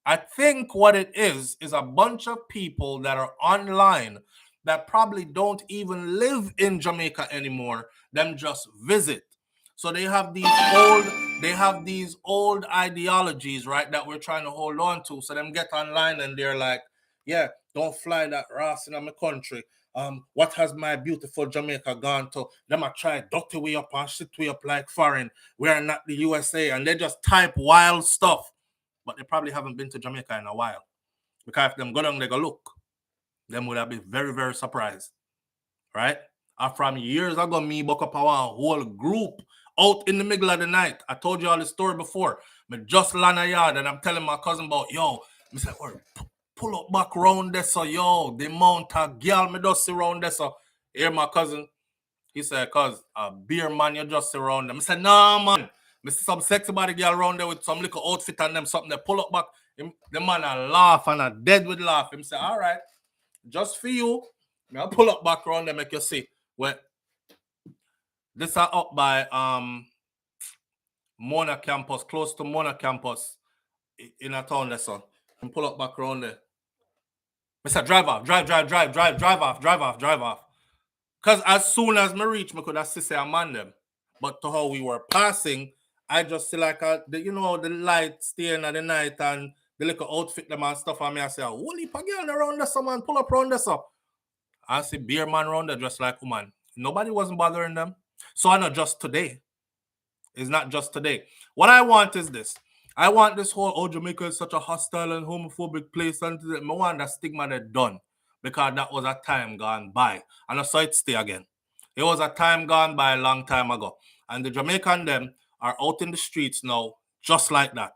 I think what it is a bunch of people that are online that probably don't even live in Jamaica anymore. Them just visit. So they have these old ideologies, right, that we're trying to hold on to. So them get online and they're like, yeah, don't fly that Ross in my country. What has my beautiful Jamaica gone to? Them I try dirty way up and shit way up like foreign. We are not the USA. And they just type wild stuff. But they probably haven't been to Jamaica in a while. Because if them go down, they go look. Them would have been very, very surprised. Right? From years ago, me book up our whole group out in the middle of the night. I told you all the story before. Me just land a yard and I'm telling my cousin about, yo, me say, pull up back round there, so yo, the amount of girl me just see round there, so here my cousin, he said, cause a beer man you just see around them. I said, nah man, me see some sexy body girl around there with some little outfit and them, something they pull up back. The man a laugh and a dead with laugh. Him say, all right, just for you, I'll pull up back around there, make you see. Well, this are up by Mona campus, close to Mona campus in a town there, so and pull up back around there. I said, drive off. Because as soon as me reach, me could have say a man them. But to how we were passing, I just see like the light staying at the night and the little outfit them and stuff. And me I say, holy girl around there, someone pull up around there, so I see beer man around there just like woman. Nobody wasn't bothering them. So I know just today. It's not just today. What I want is this. I want this whole, Jamaica is such a hostile and homophobic place. And I want that stigma that done. Because that was a time gone by. And I saw it stay again. It was a time gone by a long time ago. And the Jamaican them are out in the streets now, just like that.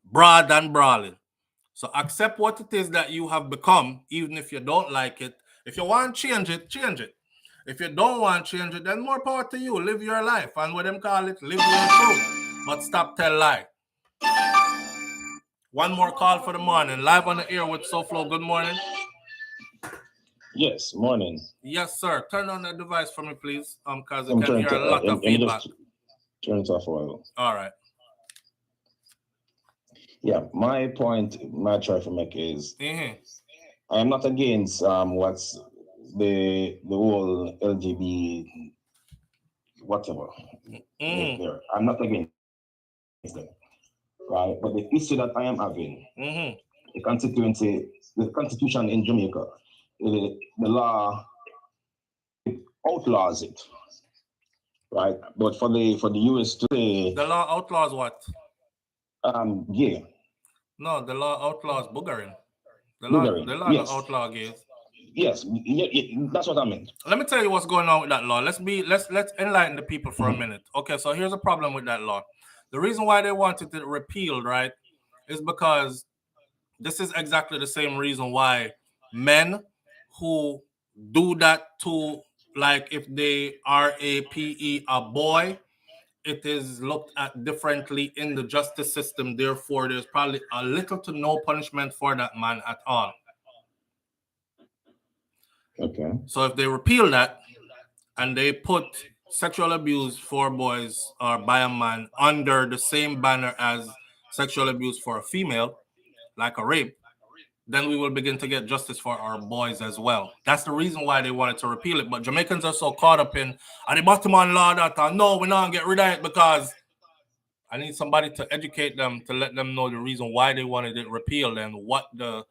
Broad and brawling. So accept what it is that you have become, even if you don't like it. If you want to change it, change it. If you don't want to change it, then more power to you. Live your life. And what them call it, live your truth. But stop tell lie. One more call for the morning. Live on the air with SouFLo. Good morning. Yes, morning. Yes, sir. Turn on the device for me, please. Because I can hear a lot of feedback. Turn it off a while. All right. Yeah, my point, my try to make is, I'm not against what's the whole LGBT whatever. I'm not against them, right? But the issue that I am having, the constitution in Jamaica, the law outlaws it, right? But for the US today, the law outlaws what? Gay. No, the law outlaws boogering. The law yes. outlaw gays. Yes, that's what I meant. Let me tell you what's going on with that law. Let's enlighten the people for a minute. Okay, so here's a problem with that law. The reason why they wanted it repealed, right, is because this is exactly the same reason why men who do that to, like, if they are a boy, it is looked at differently in the justice system. Therefore, there's probably a little to no punishment for that man at all. Okay. So if they repeal that and they put sexual abuse for boys or by a man under the same banner as sexual abuse for a female, like a rape, then we will begin to get justice for our boys as well. That's the reason why they wanted to repeal it. But Jamaicans are so caught up in the bottom line law that no, we're not going to get rid of it, because I need somebody to educate them, to let them know the reason why they wanted it repealed and what the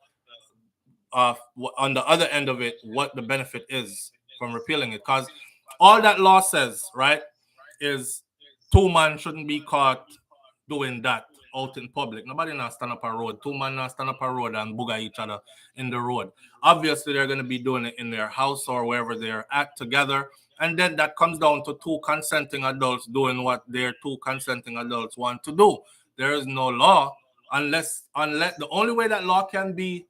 on the other end of it, what the benefit is from repealing it. Because all that law says, right, is two men shouldn't be caught doing that out in public. Nobody not stand up a road. Two men not stand up a road and booger each other in the road. Obviously, they're going to be doing it in their house or wherever they're at together. And then that comes down to two consenting adults doing what their two consenting adults want to do. There is no law unless the only way that law can be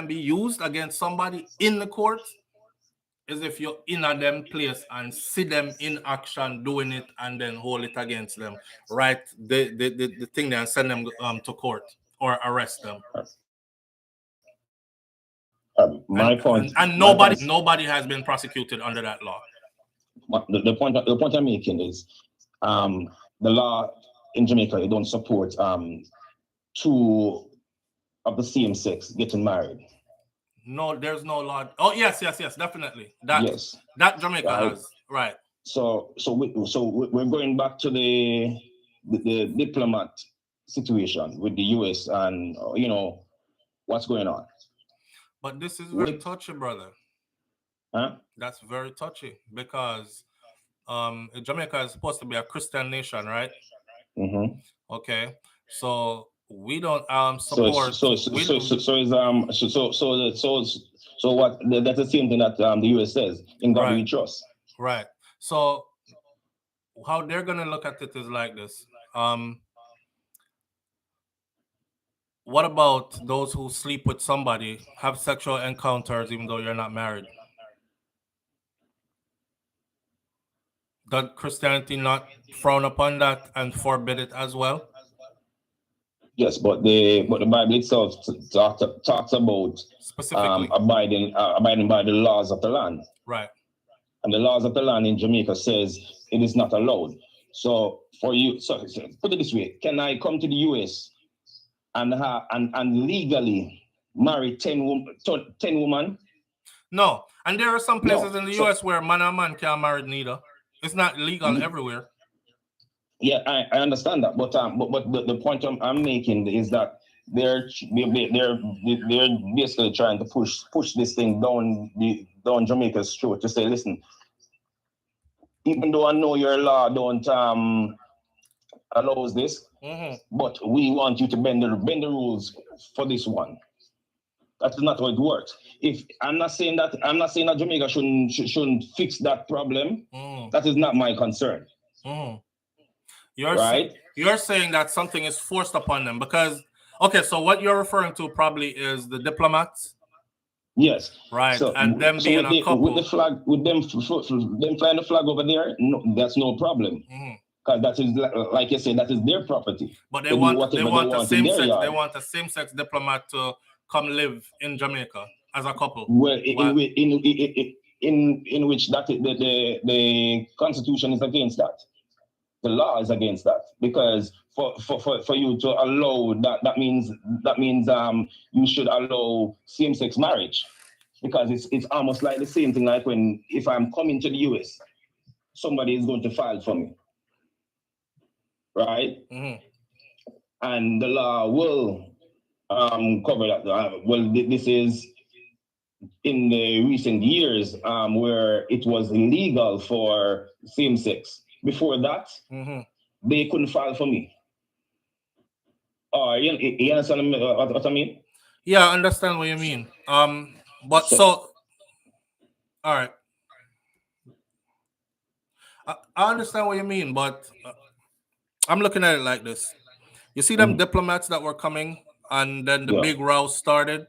used against somebody in the court is if you're in a them place and see them in action doing it and then hold it against them, right? The thing there and send them to court or arrest them. My point, nobody has been prosecuted under that law. The point I'm making is, the law in Jamaica, it don't support two of the same sex getting married. No, there's no law. Oh, yes, definitely. That Jamaica has, right. So we're going back to the diplomat situation with the US and what's going on. But this is very touchy, brother. Huh? That's very touchy because Jamaica is supposed to be a Christian nation, right? Mm-hmm. Okay, so we don't support. So what? That's the same thing that the US says. In God we trust. Right. So how they're gonna look at it is like this. What about those who sleep with somebody, have sexual encounters even though you're not married? Does Christianity not frown upon that and forbid it as well? Yes, but the Bible itself talks about specifically abiding by the laws of the land. Right. And the laws of the land in Jamaica says it is not allowed. So for you, so put it this way: can I come to the US and legally marry 10 women? No, and there are some places in the US where man and man can't marry neither. It's not legal everywhere. Yeah, I understand that, but the point I'm making is that they're basically trying to push this thing down Jamaica's throat to say, listen, even though I know your law don't allows this, but we want you to bend the rules for this one. That's not how it works. If I'm not saying that Jamaica shouldn't fix that problem. That is not my concern. You're saying that something is forced upon them because so what you're referring to probably is the diplomats. Yes. Right. So, and them being a couple with the flag, with them flying the flag over there, no, that's no problem. Because that is, like you said, that is their property. But they want the same sex diplomat to come live in Jamaica as a couple. Well, in which that the Constitution is against that. The law is against that because for you to allow that means you should allow same-sex marriage because it's almost like the same thing like if I'm coming to the US, somebody is going to file for me, right? And the law will cover that. Well, this is in the recent years where it was illegal for same-sex. Before that, they couldn't file for me. You understand what I mean? Yeah, I understand what you mean. But all right. I understand what you mean, but I'm looking at it like this. You see them diplomats that were coming and then the big row started?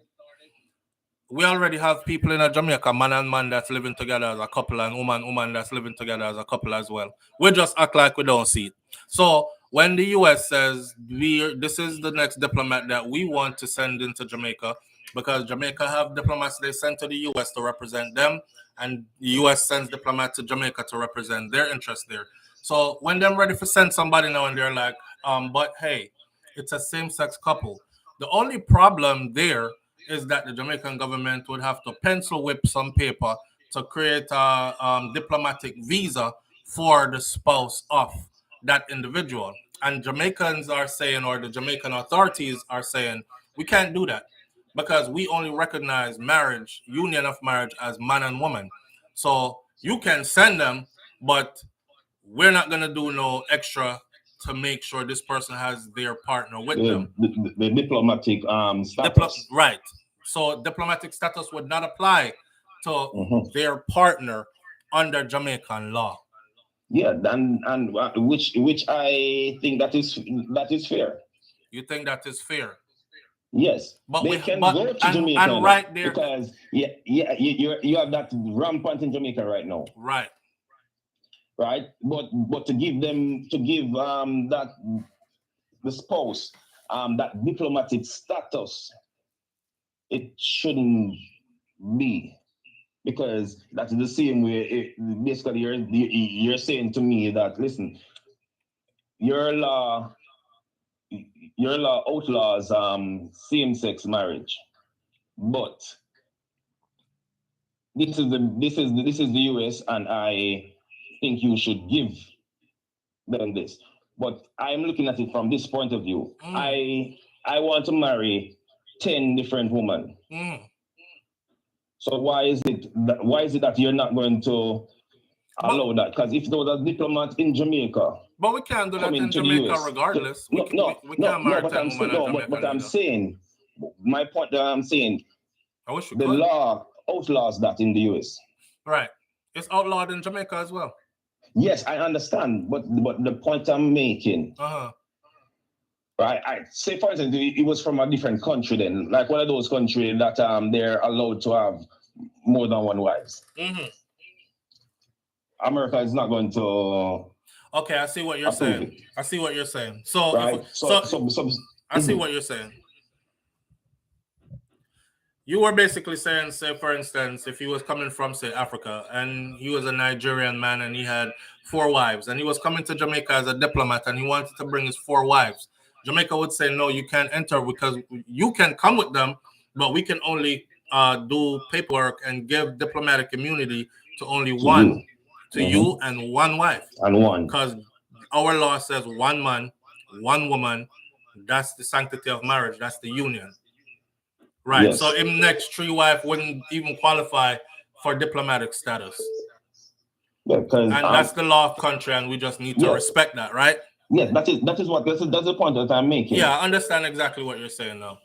We already have people in Jamaica, man and man that's living together as a couple and woman that's living together as a couple as well. We just act like we don't see it. So when the US says this is the next diplomat that we want to send into Jamaica, because Jamaica have diplomats they send to the US to represent them, and the US sends diplomats to Jamaica to represent their interests there. So when they're ready to send somebody now and they're like, but hey, it's a same-sex couple. The only problem there is that the Jamaican government would have to pencil whip some paper to create a diplomatic visa for the spouse of that individual. And Jamaicans are saying, or the Jamaican authorities are saying, we can't do that because we only recognize marriage, union of marriage as man and woman. So you can send them, but we're not going to do no extra to make sure this person has their partner with them. The diplomatic status. Right. So diplomatic status would not apply to their partner under Jamaican law. Yeah, and which I think that is fair. You think that is fair? Yes, but they can go to Jamaica and right there because you have that rampant in Jamaica right now. Right. But to give that the spouse that diplomatic status, it shouldn't be, because that's the same way. Basically, you're saying to me that, listen, your law outlaws same-sex marriage, but this is the US, and I think you should give them this. But I'm looking at it from this point of view. I want to marry 10 different women. So why is it that you're not going to allow that? Because if there was a diplomat in Jamaica, but we can't do that in Jamaica regardless. We can't marry 10 women in Jamaica. But I'm saying, my point that I'm saying, the law outlaws that in the US. Right. It's outlawed in Jamaica as well. Yes, I understand, but the point I'm making, right? Say for instance, it was from a different country then, like one of those countries that they're allowed to have more than one wives. America is not going to. Okay, I see what you're saying. I see what you're saying. So, right? I see what you're saying. You were basically saying, say, for instance, if he was coming from, say, Africa, and he was a Nigerian man and he had 4 wives, and he was coming to Jamaica as a diplomat and he wanted to bring his 4 wives, Jamaica would say, no, you can't enter because you can come with them, but we can only do paperwork and give diplomatic immunity to only one, you and one wife. And one. Because our law says 1 man, 1 woman, That's the sanctity of marriage. That's the union. Right. Yes. So him next tree wife wouldn't even qualify for diplomatic status. Yeah, and that's the law of country, and we just need to respect that, right? Yes, that's the point that I'm making. Yeah, I understand exactly what you're saying now.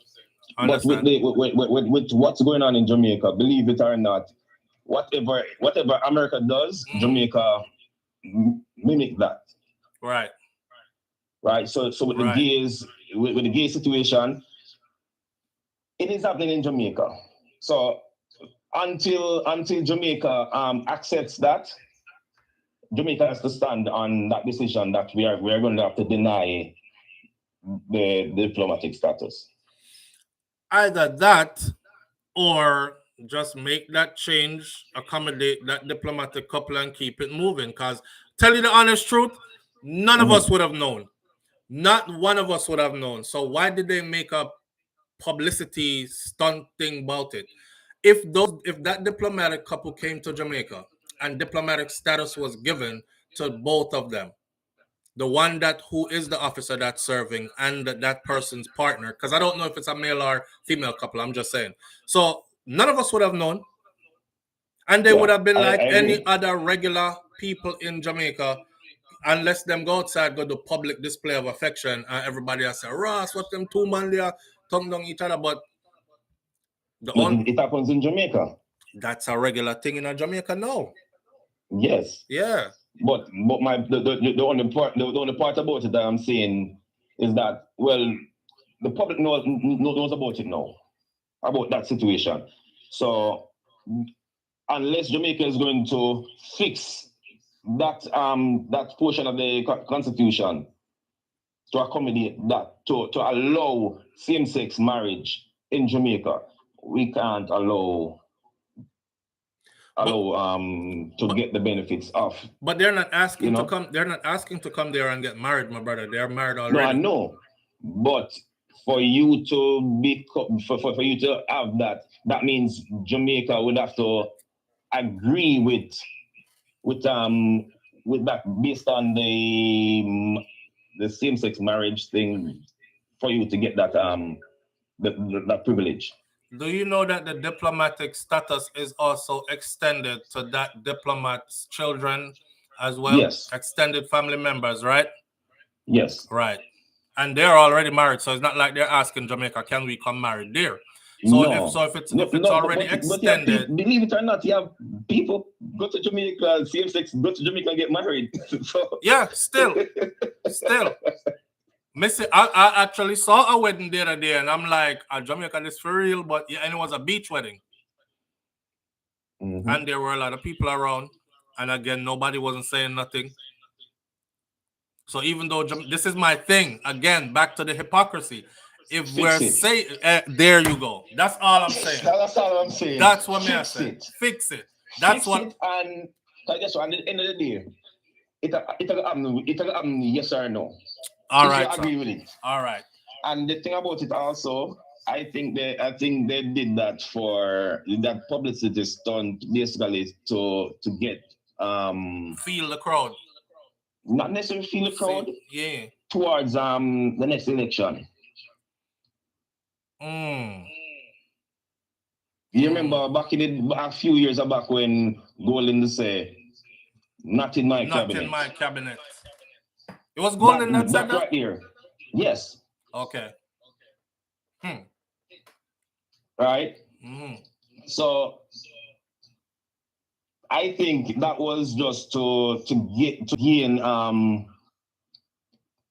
But with what's going on in Jamaica, believe it or not, whatever America does, Jamaica mimic that. Right. Right. So with the gays, with the gay situation, it is happening in Jamaica. So until Jamaica accepts that, Jamaica has to stand on that decision that we are going to have to deny the diplomatic status. Either that, or just make that change, accommodate that diplomatic couple, and keep it moving. Because tell you the honest truth, none of us would have known. Not one of us would have known. So why did they make a publicity stunt thing about it? If that diplomatic couple came to Jamaica and diplomatic status was given to both of them, the one who is the officer that's serving and that person's partner, because I don't know if it's a male or female couple, I'm just saying. So none of us would have known. And they would have been like any other regular people in Jamaica, unless them go outside, go to public display of affection, and everybody has said, Ross, what them two man there, tongue down each other, but it happens in Jamaica. That's a regular thing in Jamaica now. Yes. Yeah. But the only part about it that I'm saying is that, well, the public knows about it now, about that situation. So unless Jamaica is going to fix that portion of the constitution to accommodate that, to allow same-sex marriage in Jamaica, we can't allow to get the benefits of. But they're not asking to come. They're not asking to come there and get married, my brother. They're married already. No, I know. But for you to for you to have that means Jamaica would have to agree with that based on the same-sex marriage thing for you to get that that privilege. Do you know that the diplomatic status is also extended to that diplomat's children as well? Yes. Extended family members, right? Yes. Right. And they're already married, so it's not like they're asking Jamaica, can we come married there? So no. if it's already extended. Believe it or not, you have people go to Jamaica, same-sex, go to Jamaica and get married. So. Yeah, still. Missy, I actually saw a wedding the other day, and I'm like, Jamaica is for real, but yeah, and it was a beach wedding. Mm-hmm. And there were a lot of people around, and again, nobody wasn't saying nothing. So even though this is my thing, again, back to the hypocrisy. If we're saying, there you go. That's all I'm saying. That's all I'm saying. That's what I'm saying. Fix it. That's Fix what. It, and I guess at the end of the day, it'll happen yes or no. All right. I agree with it. All right. And the thing about it also, I think they did that for that publicity stunt basically to get feel the crowd. Not necessarily feel the crowd. Yeah. Towards the next election. You remember a few years back when Golden say, "Not in my cabinet." Not in my cabinet. It was Golden that said that right here. Yes. Okay. Right. So I think that was just to gain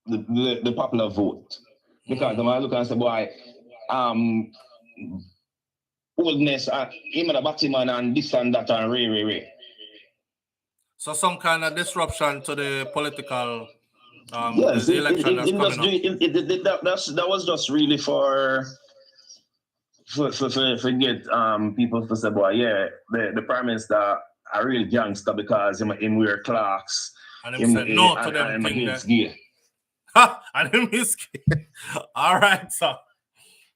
the popular vote, because I look and say, boy, oldness, him and the Batman and this and that and Ray. So some kind of disruption to the political yes, the election that's coming up. That was just really for get people to say, boy, yeah, the Prime Minister a real gangster because him wear clocks. And him said no to them thing there. And him is all right, so.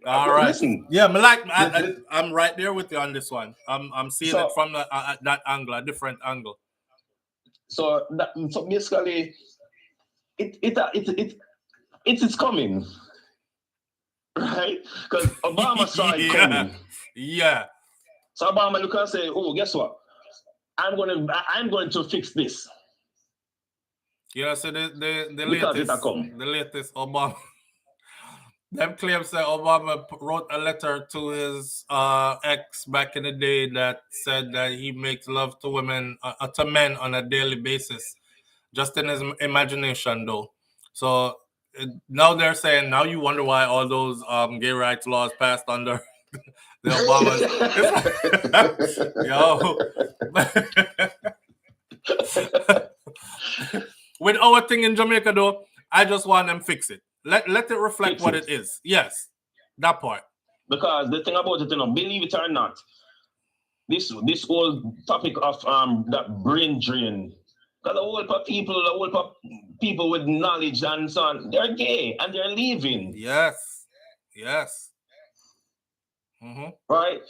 All right. Listen, yeah, I'm right there with you on this one. I'm seeing it from that angle, a different angle. So basically, it's coming. right? Because Obama saw it coming. Yeah. So Obama look and say, "Oh, guess what? I'm going to fix this." Yeah, so the latest Obama, them claims that Obama wrote a letter to his ex back in the day that said that he makes love to women, to men on a daily basis, just in his imagination though. So now they're saying, now you wonder why all those gay rights laws passed under the Obamas. Yo. With our thing in Jamaica though, I just want them fix it. Let it reflect what it is. Yes, that part. Because the thing about it, believe it or not, this whole topic of that brain drain, because the whole people with knowledge and so on, they're gay and they're leaving. Yes. Right.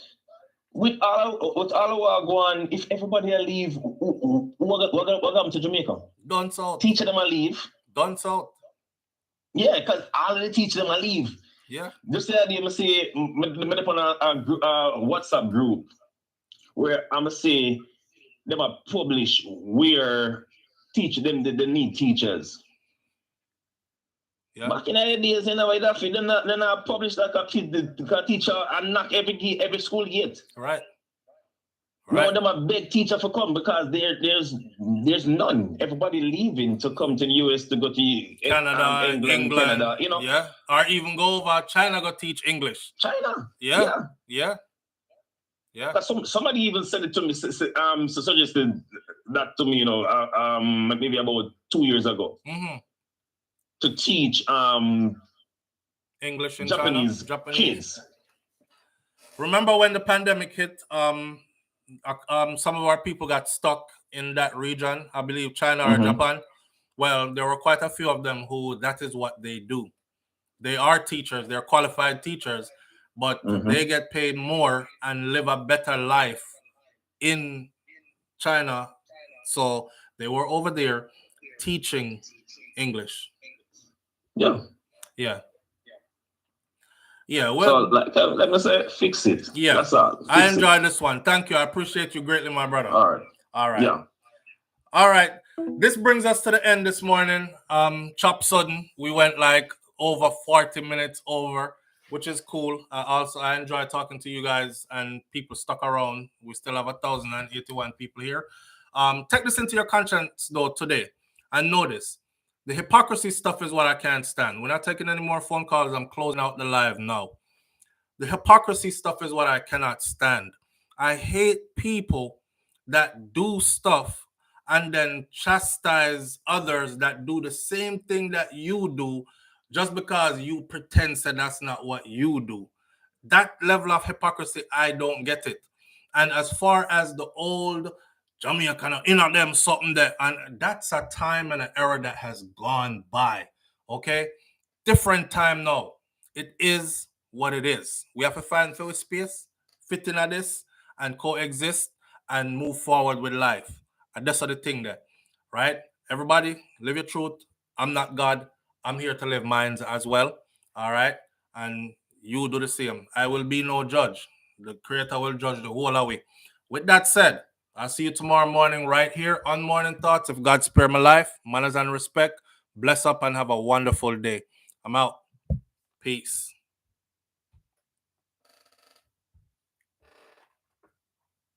With all our going, if everybody leave, what come to Jamaica? Done south. Teach them to leave. Done south. Yeah, because all of the teach them to leave. Yeah. Just the idea, I say, I'm up on a WhatsApp group where I'm say them publish where teach them the need teachers. Yeah. Back in the days, they're not publish like a kid, a teacher and knock every school gate. Right. Now them a big teacher for come because there's none. Everybody leaving to come to the US to go to Canada, England, Canada, Yeah. Or even go over China go teach English. China. Yeah. Somebody even said it to me, suggested that to me, maybe about 2 years ago. Mm-hmm. To teach English in Japanese kids. Remember when the pandemic hit, some of our people got stuck in that region, I believe China or Japan. Well, there were quite a few of them who that is what they do. They are teachers, they're qualified teachers, but they get paid more and live a better life in China. So they were over there teaching English. Yeah. Well, so let me say, fix it. Yeah, that's all. I enjoyed this one. Thank you. I appreciate you greatly, my brother. All right. Yeah. All right. This brings us to the end this morning. Chop sudden. We went like over 40 minutes over, which is cool. I enjoy talking to you guys and people stuck around. We still have 1,081 people here. Take this into your conscience though today and notice. The hypocrisy stuff is what I can't stand. We're not taking any more phone calls. I'm closing out the live now. The hypocrisy stuff is what I cannot stand. I hate people that do stuff and then chastise others that do the same thing that you do just because you pretend that that's not what you do. That level of hypocrisy, I don't get it. And as far as the old Jamaican, them something that, and that's a time and an era that has gone by. Okay, different time now. It is what it is. We have to find our space, fit in at this, and coexist and move forward with life. And that's the thing there, right? Everybody, live your truth. I'm not God. I'm here to live mine as well. All right, and you do the same. I will be no judge. The Creator will judge the whole away. With that said, I'll see you tomorrow morning right here on Morning Thoughts. If God spare my life, manners and respect, bless up and have a wonderful day. I'm out. Peace.